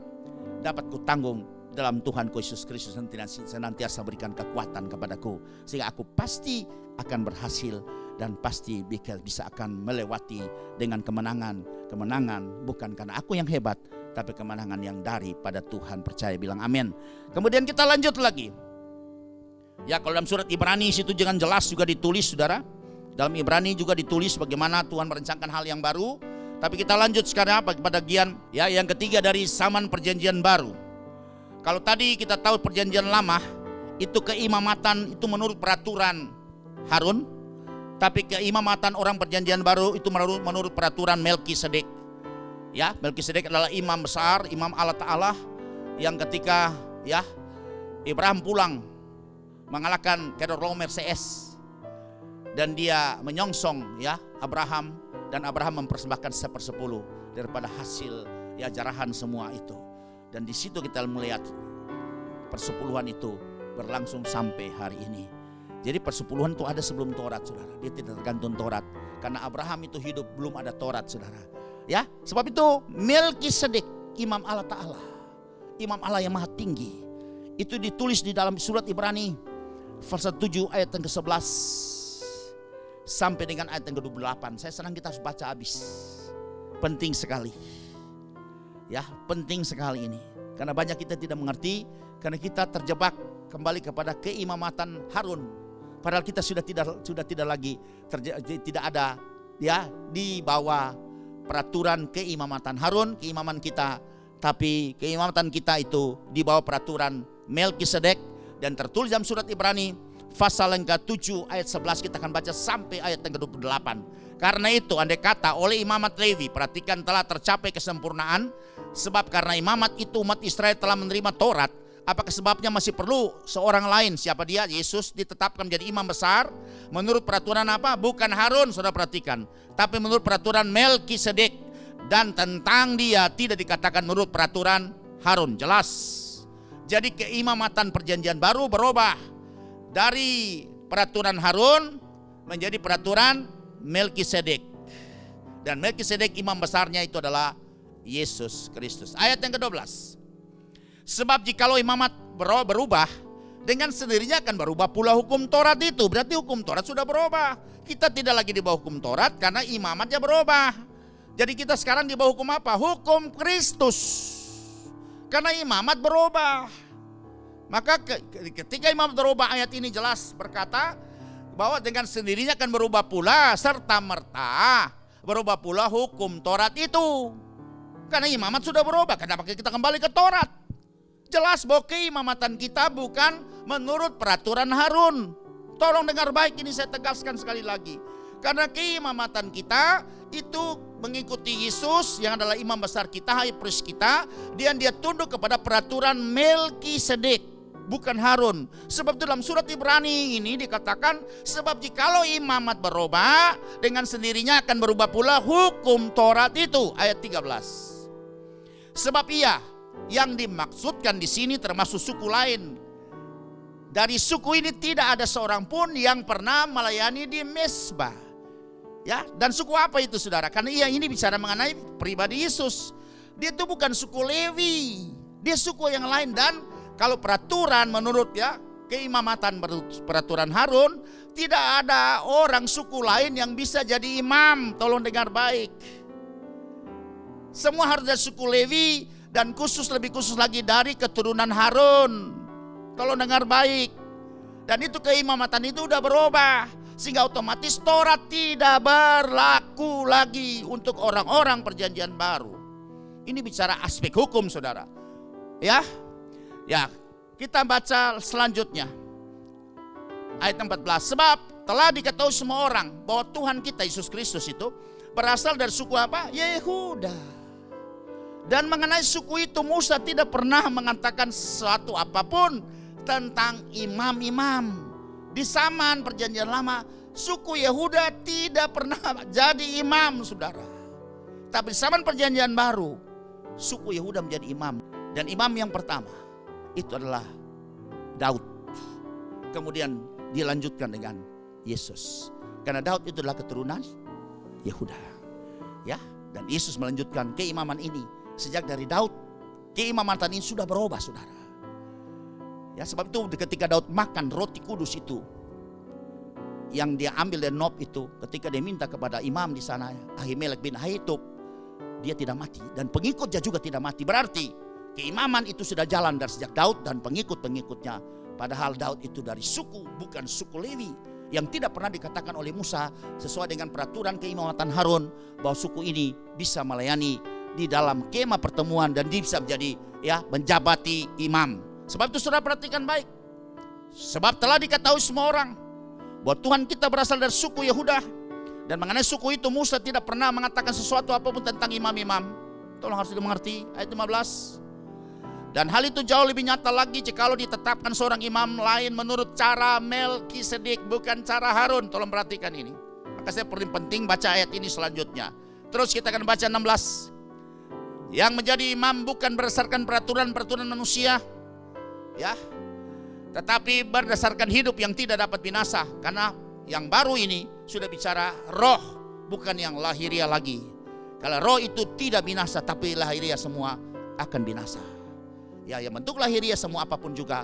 dapat kutanggung dalam Tuhanku Yesus Kristus senantiasa berikan kekuatan kepadaku, sehingga aku pasti akan berhasil dan pasti bisa akan melewati dengan kemenangan bukan karena aku yang hebat, tapi kemenangan yang daripada Tuhan. Percaya, bilang amin. Kemudian kita lanjut lagi ya, kalau dalam surat Ibrani situ jangan jelas juga ditulis saudara, dalam Ibrani juga ditulis bagaimana Tuhan merencanakan hal yang baru. Tapi kita lanjut sekarang pada bagian ya yang ketiga dari zaman perjanjian baru. Kalau tadi kita tahu perjanjian lama itu keimamatan itu menurut peraturan Harun, tapi keimamatan orang perjanjian baru itu menurut peraturan Melkisedek. Ya, Melkisedek adalah imam besar, imam Allah Ta'ala, yang ketika ya Abraham pulang mengalahkan Kedorlaomer CS dan dia menyongsong ya Abraham, dan Abraham mempersembahkan 1/10 daripada hasil ya jarahan semua itu. Dan di situ kita melihat persepuluhan itu berlangsung sampai hari ini. Jadi persepuluhan itu ada sebelum Taurat saudara. Dia tidak tergantung Taurat, karena Abraham itu hidup belum ada Taurat saudara. Ya, sebab itu Melkisedek imam Allah Ta'ala, imam Allah yang maha tinggi, itu ditulis di dalam surat Ibrani pasal 7 ayat yang ke-11 sampai dengan ayat yang ke-28. Saya senang kita harus baca habis. Penting sekali. Ya, penting sekali ini. Karena banyak kita tidak mengerti, karena kita terjebak kembali kepada keimamatan Harun. Padahal kita sudah tidak lagi tidak ada ya di bawah peraturan keimamatan Harun, keimaman kita, tapi keimamatan kita itu di bawah peraturan Melkisedek. Dan tertulis dalam surat Ibrani pasal yang ke-7 ayat 11 kita akan baca sampai ayat yang ke-28. Karena itu andai kata oleh imamat Levi, perhatikan, telah tercapai kesempurnaan, sebab karena imamat itu umat Israel telah menerima Taurat, apakah sebabnya masih perlu seorang lain? Siapa dia? Yesus ditetapkan menjadi imam besar menurut peraturan apa? Bukan Harun, saudara perhatikan, tapi menurut peraturan Melkisedek. Dan tentang dia tidak dikatakan menurut peraturan Harun. Jelas. Jadi keimamatan perjanjian baru berubah dari peraturan Harun menjadi peraturan Melkisedek. Dan Melkisedek imam besarnya itu adalah Yesus Kristus. Ayat yang ke-12. Sebab jikalau imamat berubah, dengan sendirinya akan berubah pula hukum Taurat itu. Berarti hukum Taurat sudah berubah. Kita tidak lagi di bawah hukum Taurat karena imamatnya berubah. Jadi kita sekarang di bawah hukum apa? Hukum Kristus. Karena imamat berubah. Maka ketika imamat berubah, ayat ini jelas berkata bahwa dengan sendirinya akan berubah pula serta merta berubah pula hukum Taurat itu. Karena imamat sudah berubah. Kenapa kita kembali ke Taurat? Jelas bahwa keimamatan kita bukan menurut peraturan Harun. Tolong dengar baik, ini saya tegaskan sekali lagi. Karena keimamatan kita itu mengikuti Yesus yang adalah imam besar kita, high priest kita. Dan dia tunduk kepada peraturan Melkisedek, bukan Harun. Sebab dalam surat Ibrani ini dikatakan, sebab jikalau imamat berubah, dengan sendirinya akan berubah pula hukum Taurat itu. Ayat 13. Sebab ia yang dimaksudkan di sini termasuk suku lain. Dari suku ini tidak ada seorang pun yang pernah melayani di mezbah. Ya, dan suku apa itu saudara? Karena ini bicara mengenai pribadi Yesus. Dia itu bukan suku Lewi, dia suku yang lain. Dan kalau peraturan menurut keimamatan peraturan Harun, tidak ada orang suku lain yang bisa jadi imam. Tolong dengar baik. Semua harus dari suku Lewi. Dan lebih khusus lagi dari keturunan Harun. Tolong dengar baik. Dan itu keimamatan itu udah berubah. Sehingga otomatis Taurat tidak berlaku lagi untuk orang-orang perjanjian baru. Ini bicara aspek hukum saudara. Ya, kita baca selanjutnya. Ayat 14. Sebab telah diketahui semua orang bahwa Tuhan kita Yesus Kristus itu berasal dari suku apa? Yehuda. Dan mengenai suku itu Musa tidak pernah mengatakan sesuatu apapun tentang imam-imam. Di zaman perjanjian lama, suku Yehuda tidak pernah jadi imam saudara. Tapi di zaman perjanjian baru, suku Yehuda menjadi imam. Dan imam yang pertama itu adalah Daud. Kemudian dilanjutkan dengan Yesus. Karena Daud itu adalah keturunan Yehuda. Ya, dan Yesus melanjutkan keimaman ini. Sejak dari Daud, keimamatan ini sudah berubah saudara. Ya, sebab itu ketika Daud makan roti kudus itu, yang dia ambil dari Nob itu, ketika dia minta kepada imam di sana, Ahimelek bin Ahitub, dia tidak mati. Dan pengikutnya juga tidak mati. Berarti keimaman itu sudah jalan dari sejak Daud dan pengikut-pengikutnya. Padahal Daud itu dari suku, bukan suku Lewi. Yang tidak pernah dikatakan oleh Musa sesuai dengan peraturan keimamatan Harun, bahwa suku ini bisa melayani di dalam kemah pertemuan dan dia bisa menjadi menjabati imam. Sebab itu saudara perhatikan baik. Sebab telah diketahui semua orang bahwa Tuhan kita berasal dari suku Yehuda. Dan mengenai suku itu Musa tidak pernah mengatakan sesuatu apapun tentang imam-imam. Tolong harus dimengerti. Ayat 15. Dan hal itu jauh lebih nyata lagi jikalau ditetapkan seorang imam lain menurut cara Melkisedek, bukan cara Harun. Tolong perhatikan ini. Maka saya paling penting baca ayat ini selanjutnya. Terus kita akan baca 16. Yang menjadi imam bukan berdasarkan peraturan-peraturan manusia, tetapi berdasarkan hidup yang tidak dapat binasa. Karena yang baru ini sudah bicara roh, bukan yang lahiriah lagi. Kalau roh itu tidak binasa, tapi lahiriah semua akan binasa. Ya, yang bentuk lahiriah semua apapun juga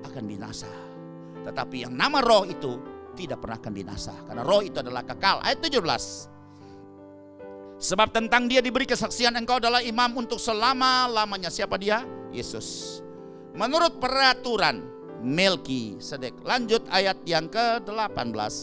akan binasa. Tetapi yang nama roh itu tidak pernah akan binasa. Karena roh itu adalah kekal. Ayat 17. Sebab tentang dia diberi kesaksian engkau adalah imam untuk selama-lamanya. Siapa dia? Yesus. Menurut peraturan Melkisedek. Lanjut ayat yang ke-18.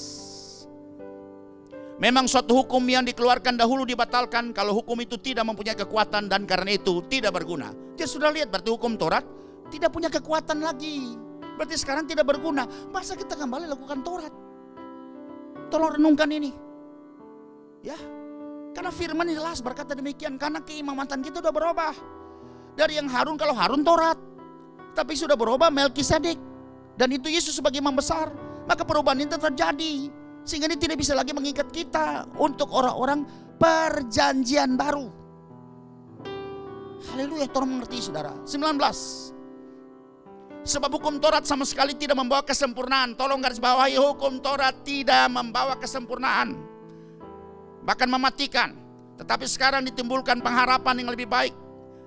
Memang suatu hukum yang dikeluarkan dahulu dibatalkan kalau hukum itu tidak mempunyai kekuatan dan karena itu tidak berguna. Dia sudah lihat berarti hukum Taurat tidak punya kekuatan lagi. Berarti sekarang tidak berguna. Masa kita kembali lakukan Taurat? Tolong renungkan ini. Ya. Karena firman jelas berkata demikian. Karena keimamatan kita sudah berubah. Dari yang Harun, kalau Harun Taurat, tapi sudah berubah Melkisedek. Dan itu Yesus sebagai imam besar. Maka perubahan itu terjadi. Sehingga ini tidak bisa lagi mengikat kita untuk orang-orang perjanjian baru. Haleluya, tolong mengerti saudara. 19. Sebab hukum Taurat sama sekali tidak membawa kesempurnaan. Tolong garis bawahi, hukum Taurat tidak membawa kesempurnaan, bahkan mematikan. Tetapi sekarang ditimbulkan pengharapan yang lebih baik,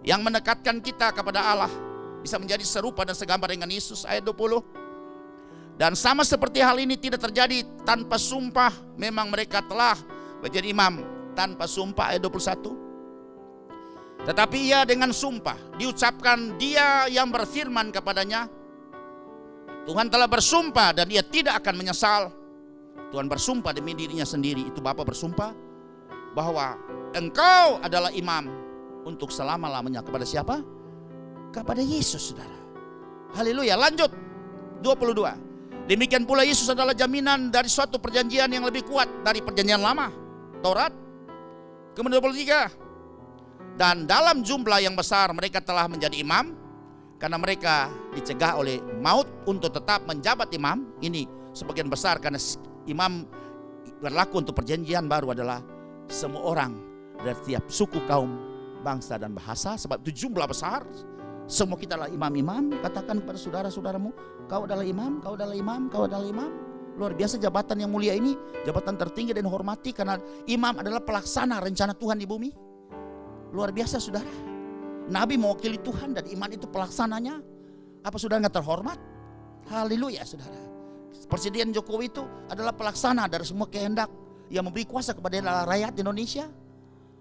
yang mendekatkan kita kepada Allah, bisa menjadi serupa dan segambar dengan Yesus. Ayat 20. Dan sama seperti hal ini tidak terjadi tanpa sumpah, memang mereka telah menjadi imam tanpa sumpah. Ayat 21. Tetapi ia dengan sumpah diucapkan dia yang berfirman kepadanya. Tuhan telah bersumpah dan ia tidak akan menyesal. Tuhan bersumpah demi dirinya sendiri. Itu Bapa bersumpah bahwa engkau adalah imam untuk selama-lamanya. Kepada siapa? Kepada Yesus, saudara. Haleluya. Lanjut 22. Demikian pula Yesus adalah jaminan dari suatu perjanjian yang lebih kuat dari perjanjian lama, Taurat. Kemudian 23. Dan dalam jumlah yang besar mereka telah menjadi imam, karena mereka dicegah oleh maut untuk tetap menjabat imam. Ini sebagian besar karena imam berlaku untuk perjanjian baru adalah semua orang dari tiap suku, kaum, bangsa dan bahasa. Sebab itu jumlah besar. Semua kita adalah imam-imam. Katakan kepada saudara-saudaramu, kau adalah imam, kau adalah imam, kau adalah imam. Luar biasa jabatan yang mulia ini, jabatan tertinggi dan hormati, karena imam adalah pelaksana rencana Tuhan di bumi. Luar biasa, saudara. Nabi mewakili Tuhan dan iman itu pelaksananya. Apa saudara nggak terhormat? Haleluya, saudara. Presiden Jokowi itu adalah pelaksana dari semua kehendak yang memberi kuasa kepada rakyat Indonesia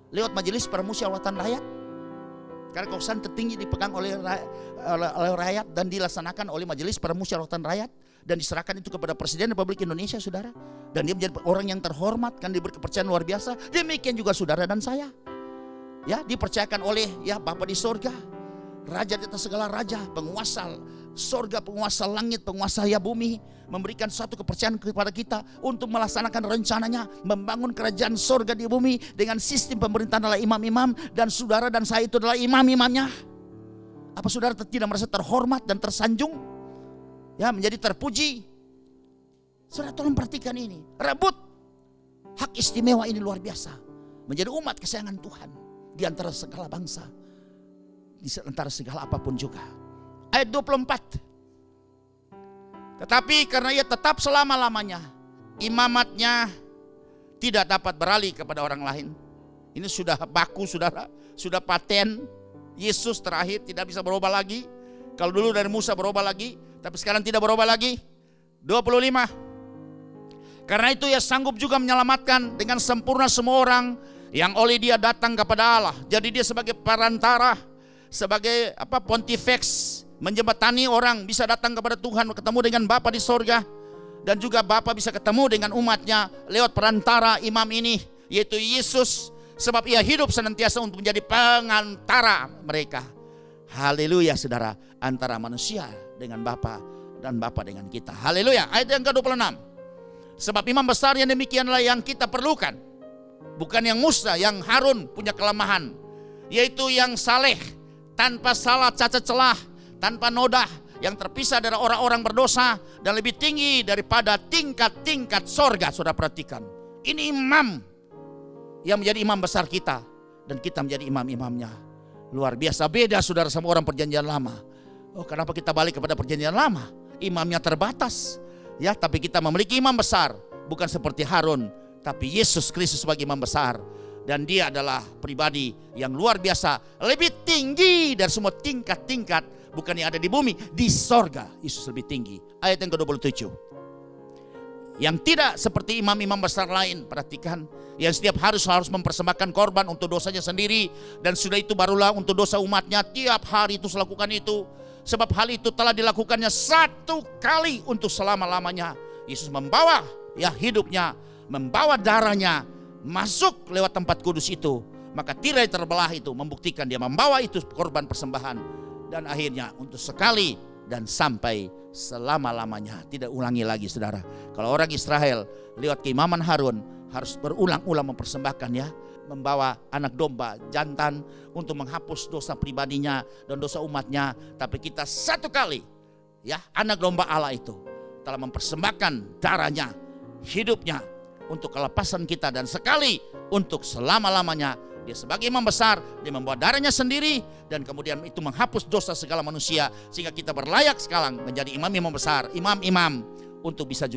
lewat Majelis Permusyawaratan Rakyat. Karena kekuasaan tertinggi dipegang oleh rakyat dan dilaksanakan oleh Majelis Permusyawaratan Rakyat dan diserahkan itu kepada Presiden Republik Indonesia, saudara. Dan dia menjadi orang yang terhormat, kan diberi kepercayaan luar biasa. Demikian juga saudara dan saya. Ya, dipercayakan oleh Bapa di sorga, Raja di atas segala raja, penguasa sorga, penguasa langit, penguasa bumi, memberikan suatu kepercayaan kepada kita untuk melaksanakan rencananya, membangun kerajaan sorga di bumi dengan sistem pemerintahan adalah imam-imam, dan saudara dan saya itu adalah imam-imamnya. Apa saudara tidak merasa terhormat dan tersanjung? Ya, menjadi terpuji. Saudara tolong perhatikan ini, rebut hak istimewa ini luar biasa, menjadi umat kesayangan Tuhan di antara segala bangsa, di antara segala apapun juga. Ayat 24. Tetapi karena ia tetap selama-lamanya, imamatnya tidak dapat beralih kepada orang lain. Ini sudah baku, saudara, sudah paten. Yesus terakhir tidak bisa berubah lagi. Kalau dulu dari Musa berubah lagi, tapi sekarang tidak berubah lagi. 25. Karena itu ia sanggup juga menyelamatkan dengan sempurna semua orang yang oleh dia datang kepada Allah. Jadi dia sebagai perantara, sebagai pontifex, menjembatani orang bisa datang kepada Tuhan, ketemu dengan Bapa di sorga. Dan juga Bapa bisa ketemu dengan umatnya lewat perantara imam ini, yaitu Yesus. Sebab ia hidup senantiasa untuk menjadi pengantara mereka. Haleluya, saudara. Antara manusia dengan Bapa dan Bapa dengan kita. Haleluya. Ayat yang ke-26. Sebab imam besar yang demikianlah yang kita perlukan. Bukan yang Musa, yang Harun punya kelemahan, yaitu yang saleh, tanpa salah cacat celah, tanpa nodah, yang terpisah dari orang-orang berdosa, dan lebih tinggi daripada tingkat-tingkat sorga. Saudara perhatikan, ini imam yang menjadi imam besar kita, dan kita menjadi imam-imamnya. Luar biasa, beda saudara sama orang perjanjian lama. Oh, kenapa kita balik kepada perjanjian lama? Imamnya terbatas, ya, tapi kita memiliki imam besar, bukan seperti Harun, tapi Yesus Kristus sebagai imam besar. Dan dia adalah pribadi yang luar biasa, lebih tinggi dari semua tingkat-tingkat, bukan yang ada di bumi, di sorga Yesus lebih tinggi. Ayat yang ke-27. Yang tidak seperti imam-imam besar lain, perhatikan, yang setiap harus mempersembahkan korban untuk dosanya sendiri, dan sudah itu barulah untuk dosa umatnya tiap hari itu lakukan itu. Sebab hal itu telah dilakukannya satu kali untuk selama-lamanya. Yesus membawa hidupnya, membawa darahnya masuk lewat tempat kudus itu, maka tirai terbelah itu membuktikan dia membawa itu korban persembahan, dan akhirnya untuk sekali dan sampai selama-lamanya, tidak ulangi lagi, saudara. Kalau orang Israel lewat keimaman Harun harus berulang-ulang mempersembahkan, membawa anak domba jantan untuk menghapus dosa pribadinya dan dosa umatnya. Tapi kita satu kali, anak domba Allah itu telah mempersembahkan darahnya, hidupnya untuk kelepasan kita, dan sekali untuk selama-lamanya. Dia sebagai imam besar, dia membawa darahnya sendiri, dan kemudian itu menghapus dosa segala manusia, sehingga kita berlayak sekarang menjadi imam-imam besar, imam-imam, untuk bisa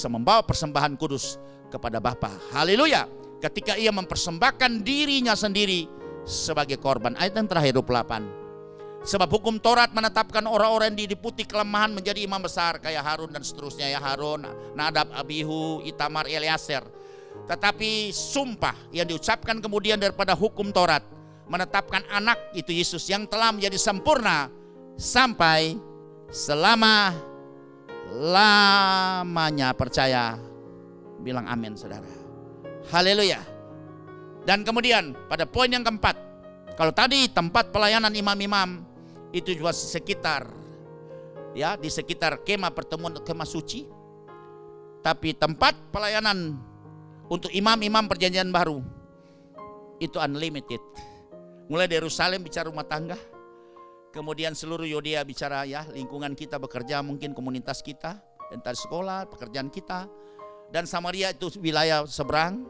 membawa persembahan kudus kepada Bapa. Haleluya. ketika ia mempersembahkan dirinya sendiri sebagai korban. Ayat yang terakhir 28. Sebab hukum Taurat menetapkan orang-orang yang diliputi kelemahan menjadi imam besar, kayak Harun dan seterusnya, ya, Harun, Nadab, Abihu, Itamar, Eliezer. Tetapi sumpah yang diucapkan kemudian daripada hukum Taurat menetapkan anak itu Yesus yang telah menjadi sempurna sampai selama-lamanya. Percaya, bilang amin saudara. Haleluya. Dan kemudian pada poin yang keempat, kalau tadi tempat pelayanan imam-imam itu juga sekitar, ya, di sekitar kemah pertemuan, kemah suci. Tapi tempat pelayanan untuk imam-imam perjanjian baru itu unlimited. Mulai dari Yerusalem bicara rumah tangga, kemudian seluruh Yudea bicara, ya, lingkungan kita bekerja, mungkin komunitas kita, entah sekolah, pekerjaan kita, dan Samaria itu wilayah seberang,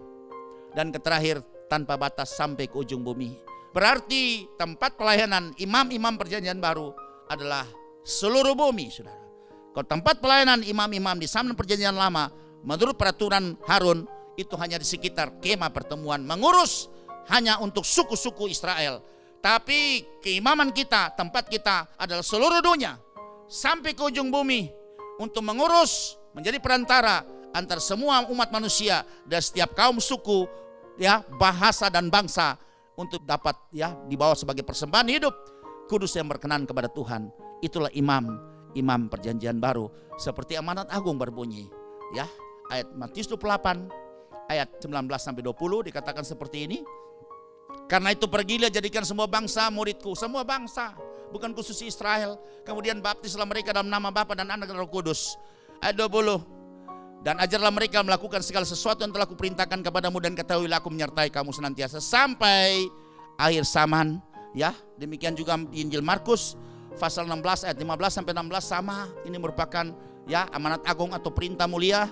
dan terakhir tanpa batas sampai ke ujung bumi. Berarti tempat pelayanan imam-imam perjanjian baru adalah seluruh bumi, saudara. Kalau tempat pelayanan imam-imam di zaman perjanjian lama, menurut peraturan Harun, itu hanya di sekitar kemah pertemuan, mengurus hanya untuk suku-suku Israel. Tapi keimaman kita, tempat kita adalah seluruh dunia, sampai ke ujung bumi, untuk mengurus, menjadi perantara antar semua umat manusia dan setiap kaum suku, ya, bahasa dan bangsa, untuk dapat, ya, dibawa sebagai persembahan hidup kudus yang berkenan kepada Tuhan. Itulah imam perjanjian baru. Seperti amanat agung berbunyi, ya, ayat Matius 28 ayat 19 sampai 20 dikatakan seperti ini. Karena itu pergilah, jadikan semua bangsa muridku, semua bangsa, bukan khusus Israel. Kemudian baptislah mereka dalam nama Bapa dan Anak dan Roh Kudus. Ayat 20. Dan ajarlah mereka melakukan segala sesuatu yang telah kuperintahkan kepadamu, dan ketahuilah aku menyertai kamu senantiasa sampai akhir zaman. Ya, demikian juga di Injil Markus pasal 16 ayat 15 sampai 16 sama. Ini merupakan, ya, amanat agung atau perintah mulia.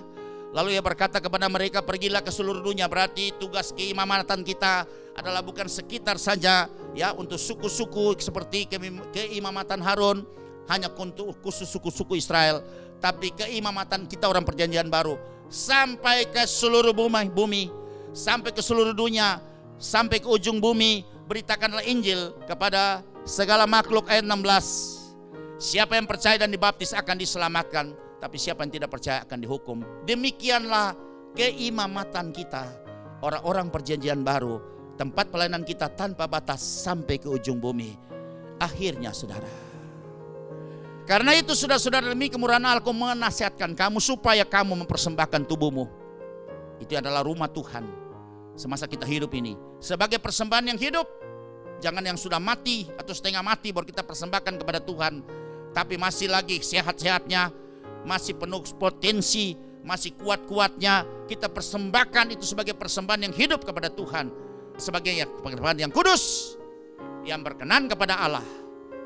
Lalu ia berkata kepada mereka, pergilah ke seluruh dunia. Berarti tugas keimamatan kita adalah bukan sekitar saja, ya, untuk suku-suku seperti keimamatan Harun hanya untuk khusus suku-suku Israel, tapi keimamatan kita orang perjanjian baru sampai ke seluruh bumi, sampai ke seluruh dunia, sampai ke ujung bumi. Beritakanlah Injil kepada segala makhluk. Ayat 16. Siapa yang percaya dan dibaptis akan diselamatkan, tapi siapa yang tidak percaya akan dihukum. Demikianlah keimamatan kita, orang-orang perjanjian baru, tempat pelayanan kita tanpa batas sampai ke ujung bumi. Akhirnya saudara, karena itu saudara-saudara, demi kemurahan Allah, aku menasihatkan kamu supaya kamu mempersembahkan tubuhmu. Itu adalah rumah Tuhan semasa kita hidup ini sebagai persembahan yang hidup. Jangan yang sudah mati atau setengah mati baru kita persembahkan kepada Tuhan, tapi masih lagi sehat-sehatnya, masih penuh potensi, masih kuat-kuatnya, kita persembahkan itu sebagai persembahan yang hidup kepada Tuhan, sebagai persembahan yang kudus, yang berkenan kepada Allah,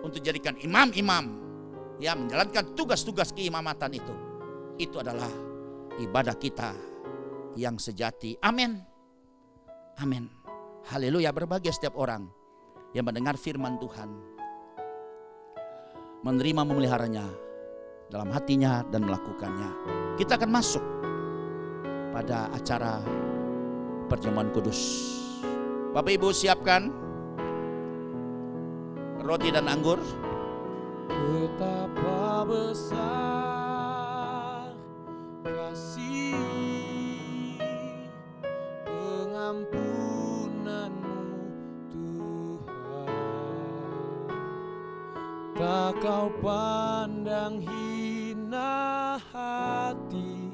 untuk jadikan imam-imam yang menjalankan tugas-tugas keimamatan itu. Itu adalah ibadah kita yang sejati. Amin. Amin. Haleluya. Berbahagia setiap orang yang mendengar firman Tuhan, menerima, memeliharanya dalam hatinya dan melakukannya. Kita akan masuk pada acara perjamuan kudus. Bapak Ibu siapkan roti dan anggur. Betapa besar kasih pengampunanmu Tuhan, tak kau pandang hina hati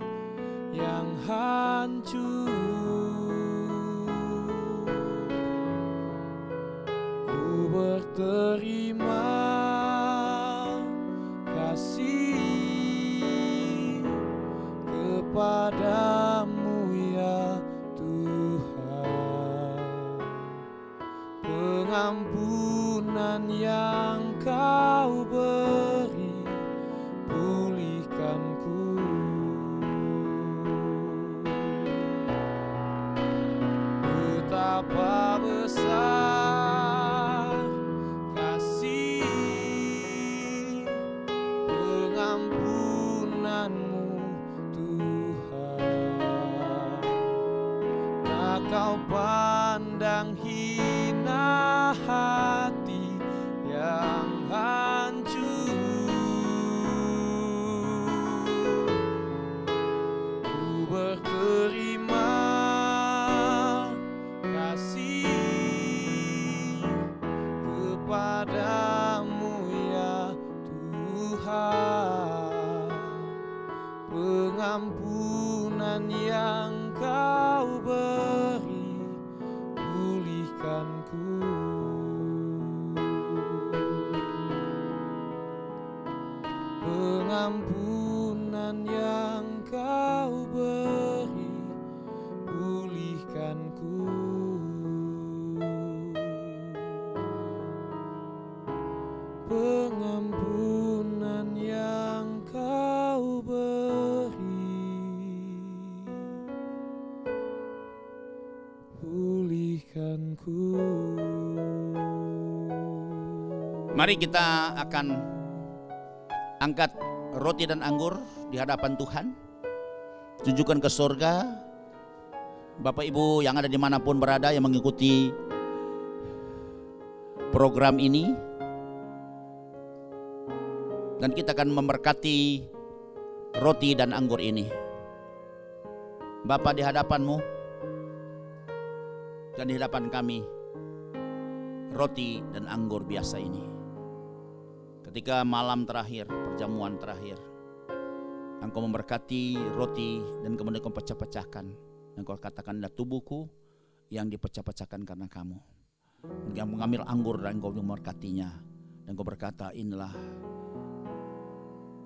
yang hancur. Ku berterima kasih kepadamu ya Tuhan, pengampunan yang kau beri pulihkanku. Betapa besar kasih pengampunanmu Tuhan, tak kau yang hina, hati yang hancur. Ku berterima kasih kepadamu ya Tuhan. Pengampunan yang Kau beri, pulihkan ku. Pengampunan yang Kau beri, pulihkan ku. Pengampunan yang Kau beri, pulihkan ku. Mari kita akan angkat roti dan anggur di hadapan Tuhan. Tunjukkan ke sorga. Bapak Ibu yang ada dimanapun berada yang mengikuti program ini. Dan kita akan memberkati roti dan anggur ini. Bapa, di hadapanmu dan di hadapan kami, roti dan anggur biasa ini. Ketika malam terakhir, perjamuan terakhir, Engkau memberkati roti dan kemudian Engkau pecah-pecahkan. Engkau katakan, adalah tubuhku yang dipecah-pecahkan karena kamu. Engkau mengambil anggur dan Engkau memberkatinya. Dan Engkau berkata, inilah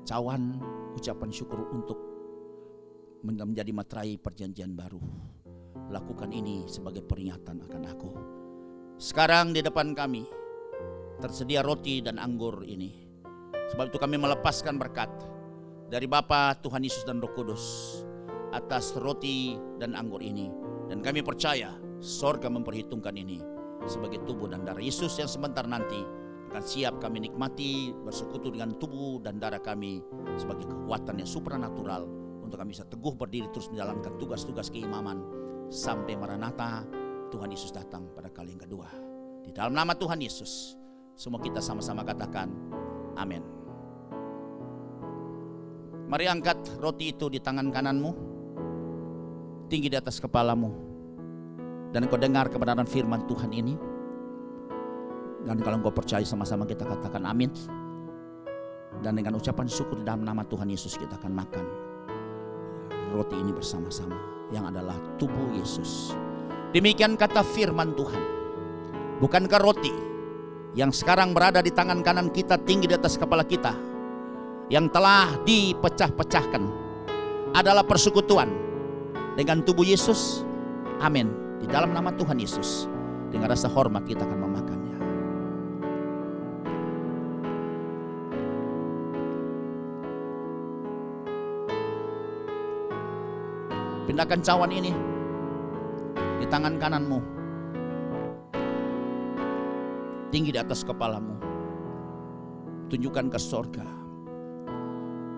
cawan ucapan syukur untuk menjadi materai perjanjian baru. Lakukan ini sebagai peringatan akan aku. Sekarang di depan kami tersedia roti dan anggur ini. Sebab itu kami melepaskan berkat dari Bapa, Tuhan Yesus dan Roh Kudus atas roti dan anggur ini. Dan kami percaya sorga memperhitungkan ini sebagai tubuh dan darah Yesus yang sebentar nanti akan siap kami nikmati bersekutu dengan tubuh dan darah kami sebagai kekuatan yang supranatural untuk kami bisa teguh berdiri terus menjalankan tugas-tugas keimaman sampai Maranatha Tuhan Yesus datang pada kali yang kedua. Di dalam nama Tuhan Yesus semua kita sama-sama katakan amin. Mari angkat roti itu di tangan kananmu, tinggi di atas kepalamu, dan engkau dengar kebenaran firman Tuhan ini. Dan kalau engkau percaya, sama-sama kita katakan amin. Dan dengan ucapan syukur di dalam nama Tuhan Yesus kita akan makan roti ini bersama-sama, yang adalah tubuh Yesus. Demikian kata firman Tuhan. Bukankah roti yang sekarang berada di tangan kanan kita, tinggi di atas kepala kita, yang telah dipecah-pecahkan, adalah persekutuan dengan tubuh Yesus? Amin. Di dalam nama Tuhan Yesus, dengan rasa hormat kita akan memakannya. Pindahkan cawan ini di tangan kananmu, tinggi di atas kepalamu. Tunjukkan ke sorga.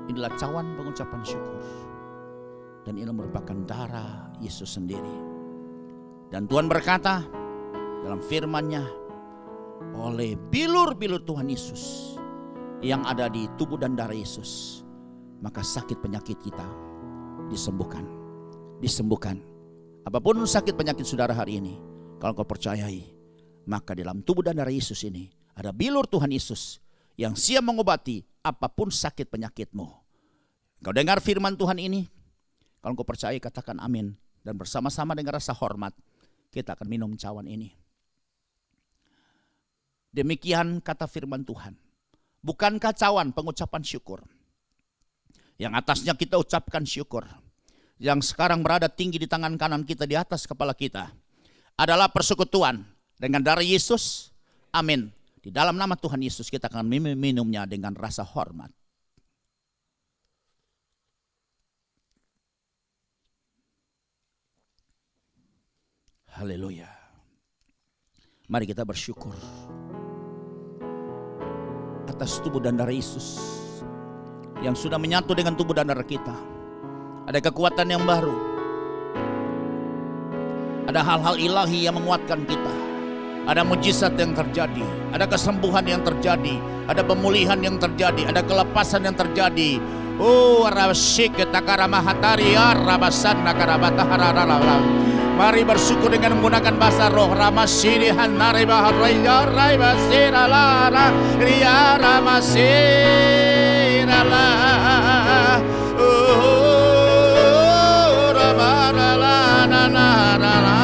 Inilah cawan pengucapan syukur. Dan ini merupakan darah Yesus sendiri. Dan Tuhan berkata dalam firman-Nya, oleh bilur-bilur Tuhan Yesus yang ada di tubuh dan darah Yesus, maka sakit penyakit kita disembuhkan. Disembuhkan. Apapun sakit penyakit saudara hari ini, kalau kau percayai, maka dalam tubuh dan darah Yesus ini ada bilur Tuhan Yesus yang siap mengobati apapun sakit penyakitmu. Kau dengar firman Tuhan ini, kalau kau percaya katakan amin. Dan bersama-sama dengan rasa hormat kita akan minum cawan ini. Demikian kata firman Tuhan. Bukankah cawan pengucapan syukur, yang atasnya kita ucapkan syukur, yang sekarang berada tinggi di tangan kanan kita, di atas kepala kita, adalah persekutuan dengan darah Yesus? Amin. Di dalam nama Tuhan Yesus kita akan minumnya dengan rasa hormat. Haleluya. Mari kita bersyukur atas tubuh dan darah Yesus yang sudah menyatu dengan tubuh dan darah kita. Ada kekuatan yang baru, Ada hal-hal ilahi yang menguatkan kita. Ada mujizat yang terjadi, ada kesembuhan yang terjadi, ada pemulihan yang terjadi, ada kelepasan yang terjadi. Oh, rasyik takaramahatari arabasanna karabatahara. Mari bersyukur dengan menggunakan bahasa roh. Ramasiri hanari baharaya raibasirala ria ramasirala. Oh, ramarala nanarala.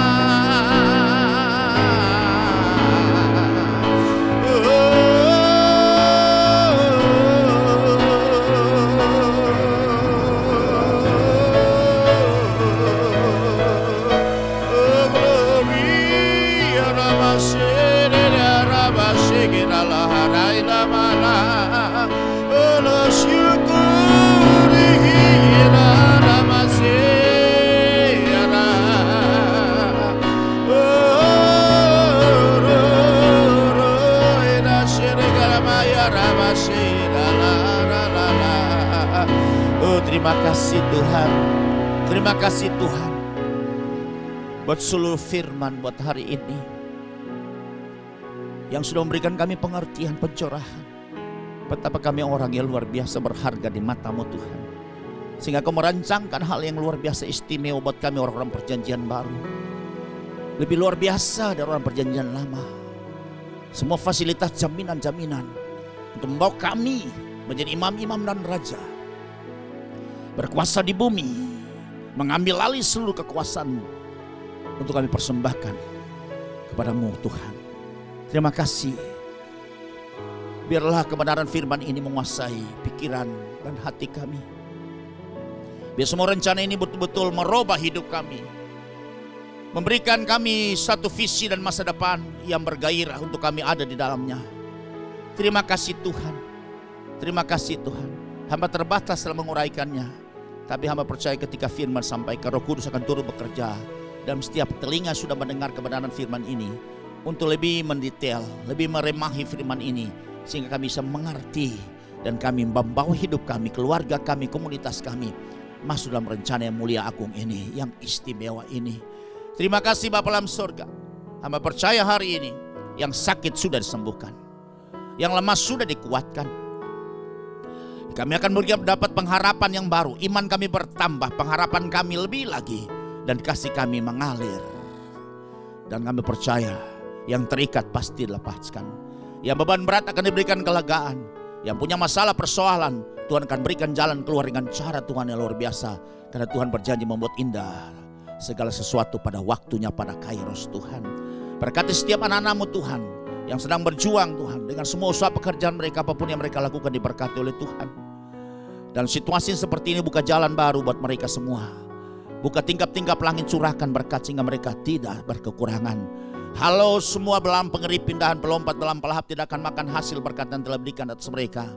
Oh, terima kasih Tuhan. Terima kasih Tuhan buat seluruh firman buat hari ini yang sudah memberikan kami pengertian, pencerahan betapa kami orang yang luar biasa berharga di mata-Mu Tuhan, sehingga Kau merancangkan hal yang luar biasa istimewa buat kami orang-orang perjanjian baru, lebih luar biasa dari orang perjanjian lama. Semua fasilitas jaminan-jaminan untuk membawa kami menjadi imam-imam dan raja, berkuasa di bumi, mengambil alih seluruh kekuasaan-Mu untuk kami persembahkan kepada-Mu Tuhan. Terima kasih. Biarlah kebenaran firman ini menguasai pikiran dan hati kami. Biar semua rencana ini betul-betul merubah hidup kami, memberikan kami satu visi dan masa depan yang bergairah untuk kami ada di dalamnya. Terima kasih Tuhan. Terima kasih Tuhan. Hamba terbatas dalam menguraikannya, tapi hamba percaya ketika firman sampaikan, Roh Kudus akan turut bekerja dalam setiap telinga sudah mendengar kebenaran firman ini, untuk lebih mendetail, lebih meremahi firman ini, sehingga kami bisa mengerti dan kami membawa hidup kami, keluarga kami, komunitas kami masuk dalam rencana yang mulia agung ini, yang istimewa ini. Terima kasih Bapa dalam surga. Hamba percaya hari ini yang sakit sudah disembuhkan, yang lemah sudah dikuatkan. Kami akan mendapat pengharapan yang baru, iman kami bertambah, pengharapan kami lebih lagi, dan kasih kami mengalir. Dan kami percaya yang terikat pasti dilepaskan, yang beban berat akan diberikan kelegaan, yang punya masalah persoalan Tuhan akan berikan jalan keluar dengan cara Tuhan yang luar biasa, karena Tuhan berjanji membuat indah segala sesuatu pada waktunya, pada kairos Tuhan. Berkati setiap anak-anak-Mu Tuhan yang sedang berjuang Tuhan, dengan semua usaha pekerjaan mereka, apapun yang mereka lakukan diberkati oleh Tuhan. Dan situasi seperti ini buka jalan baru buat mereka semua, buka tingkap-tingkap langit, curahkan berkat sehingga mereka tidak berkekurangan. Halo semua belam pengeri pindahan pelompat dalam pelahap tidak akan makan hasil berkat yang telah diberikan atas mereka,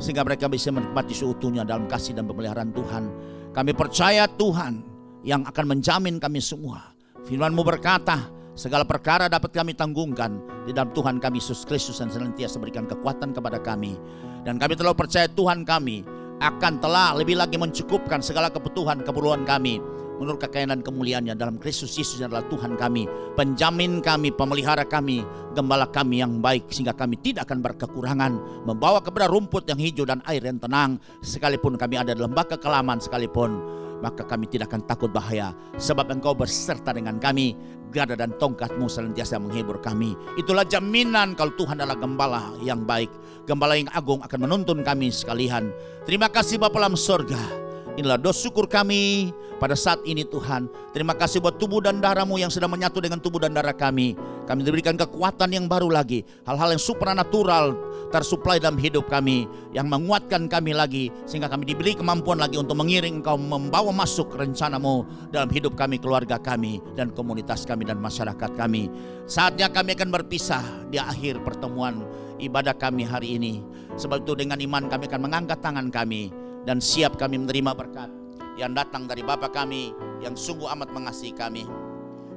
sehingga mereka bisa menikmati seutuhnya dalam kasih dan pemeliharaan Tuhan. Kami percaya Tuhan yang akan menjamin kami semua. Firman-Mu berkata, segala perkara dapat kami tanggungkan di dalam Tuhan kami Yesus Kristus, yang senantiasa berikan kekuatan kepada kami. Dan kami telah percaya Tuhan kami akan telah lebih lagi mencukupkan segala keperluan kami menurut kekayaan dan kemuliaannya dalam Kristus Yesus yang adalah Tuhan kami, penjamin kami, pemelihara kami, gembala kami yang baik, sehingga kami tidak akan berkekurangan, membawa kepada rumput yang hijau dan air yang tenang. Sekalipun kami ada dalam lembah kekelaman sekalipun, maka kami tidak akan takut bahaya, sebab Engkau berserta dengan kami, gada dan tongkat-Mu senantiasa menghibur kami. Itulah jaminan kalau Tuhan adalah gembala yang baik, gembala yang agung akan menuntun kami sekalian. Terima kasih Bapa dalam surga. Inilah doa syukur kami pada saat ini Tuhan. Terima kasih buat tubuh dan darah-Mu yang sedang menyatu dengan tubuh dan darah kami. Kami diberikan kekuatan yang baru lagi, hal-hal yang supranatural tersuplai dalam hidup kami, yang menguatkan kami lagi, sehingga kami diberi kemampuan lagi untuk mengiring Engkau, membawa masuk rencana-Mu dalam hidup kami, keluarga kami, dan komunitas kami dan masyarakat kami. Saatnya kami akan berpisah di akhir pertemuan ibadah kami hari ini. Sebab itu dengan iman kami akan mengangkat tangan kami dan siap kami menerima berkat yang datang dari Bapa kami yang sungguh amat mengasihi kami.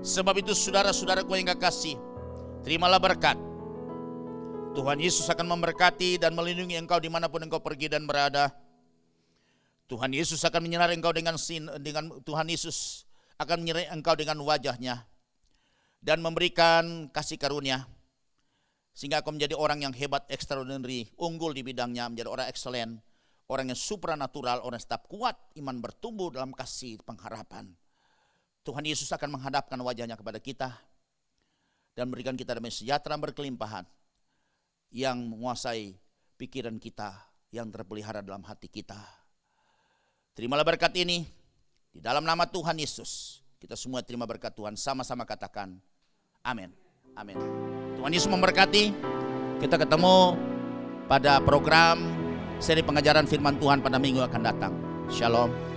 Sebab itu saudara-saudaraku yang kekasih, terimalah berkat. Tuhan Yesus akan memberkati dan melindungi engkau dimanapun engkau pergi dan berada. Tuhan Yesus akan menyinari engkau dengan Tuhan Yesus akan menyinari engkau dengan wajahnya. dan memberikan kasih karunia sehingga kau menjadi orang yang hebat, extraordinary, unggul di bidangnya, menjadi orang excellent, orang yang supranatural, orang yang tetap kuat, iman bertumbuh dalam kasih pengharapan. Tuhan Yesus akan menghadapkan wajahnya kepada kita dan memberikan kita damai sejahtera berkelimpahan yang menguasai pikiran kita, yang terpelihara dalam hati kita. Terimalah berkat ini di dalam nama Tuhan Yesus. Kita semua terima berkat Tuhan, sama-sama katakan amin. Amin. Tuhan Yesus memberkati. Kita ketemu pada program seri pengajaran firman Tuhan pada minggu akan datang. Shalom.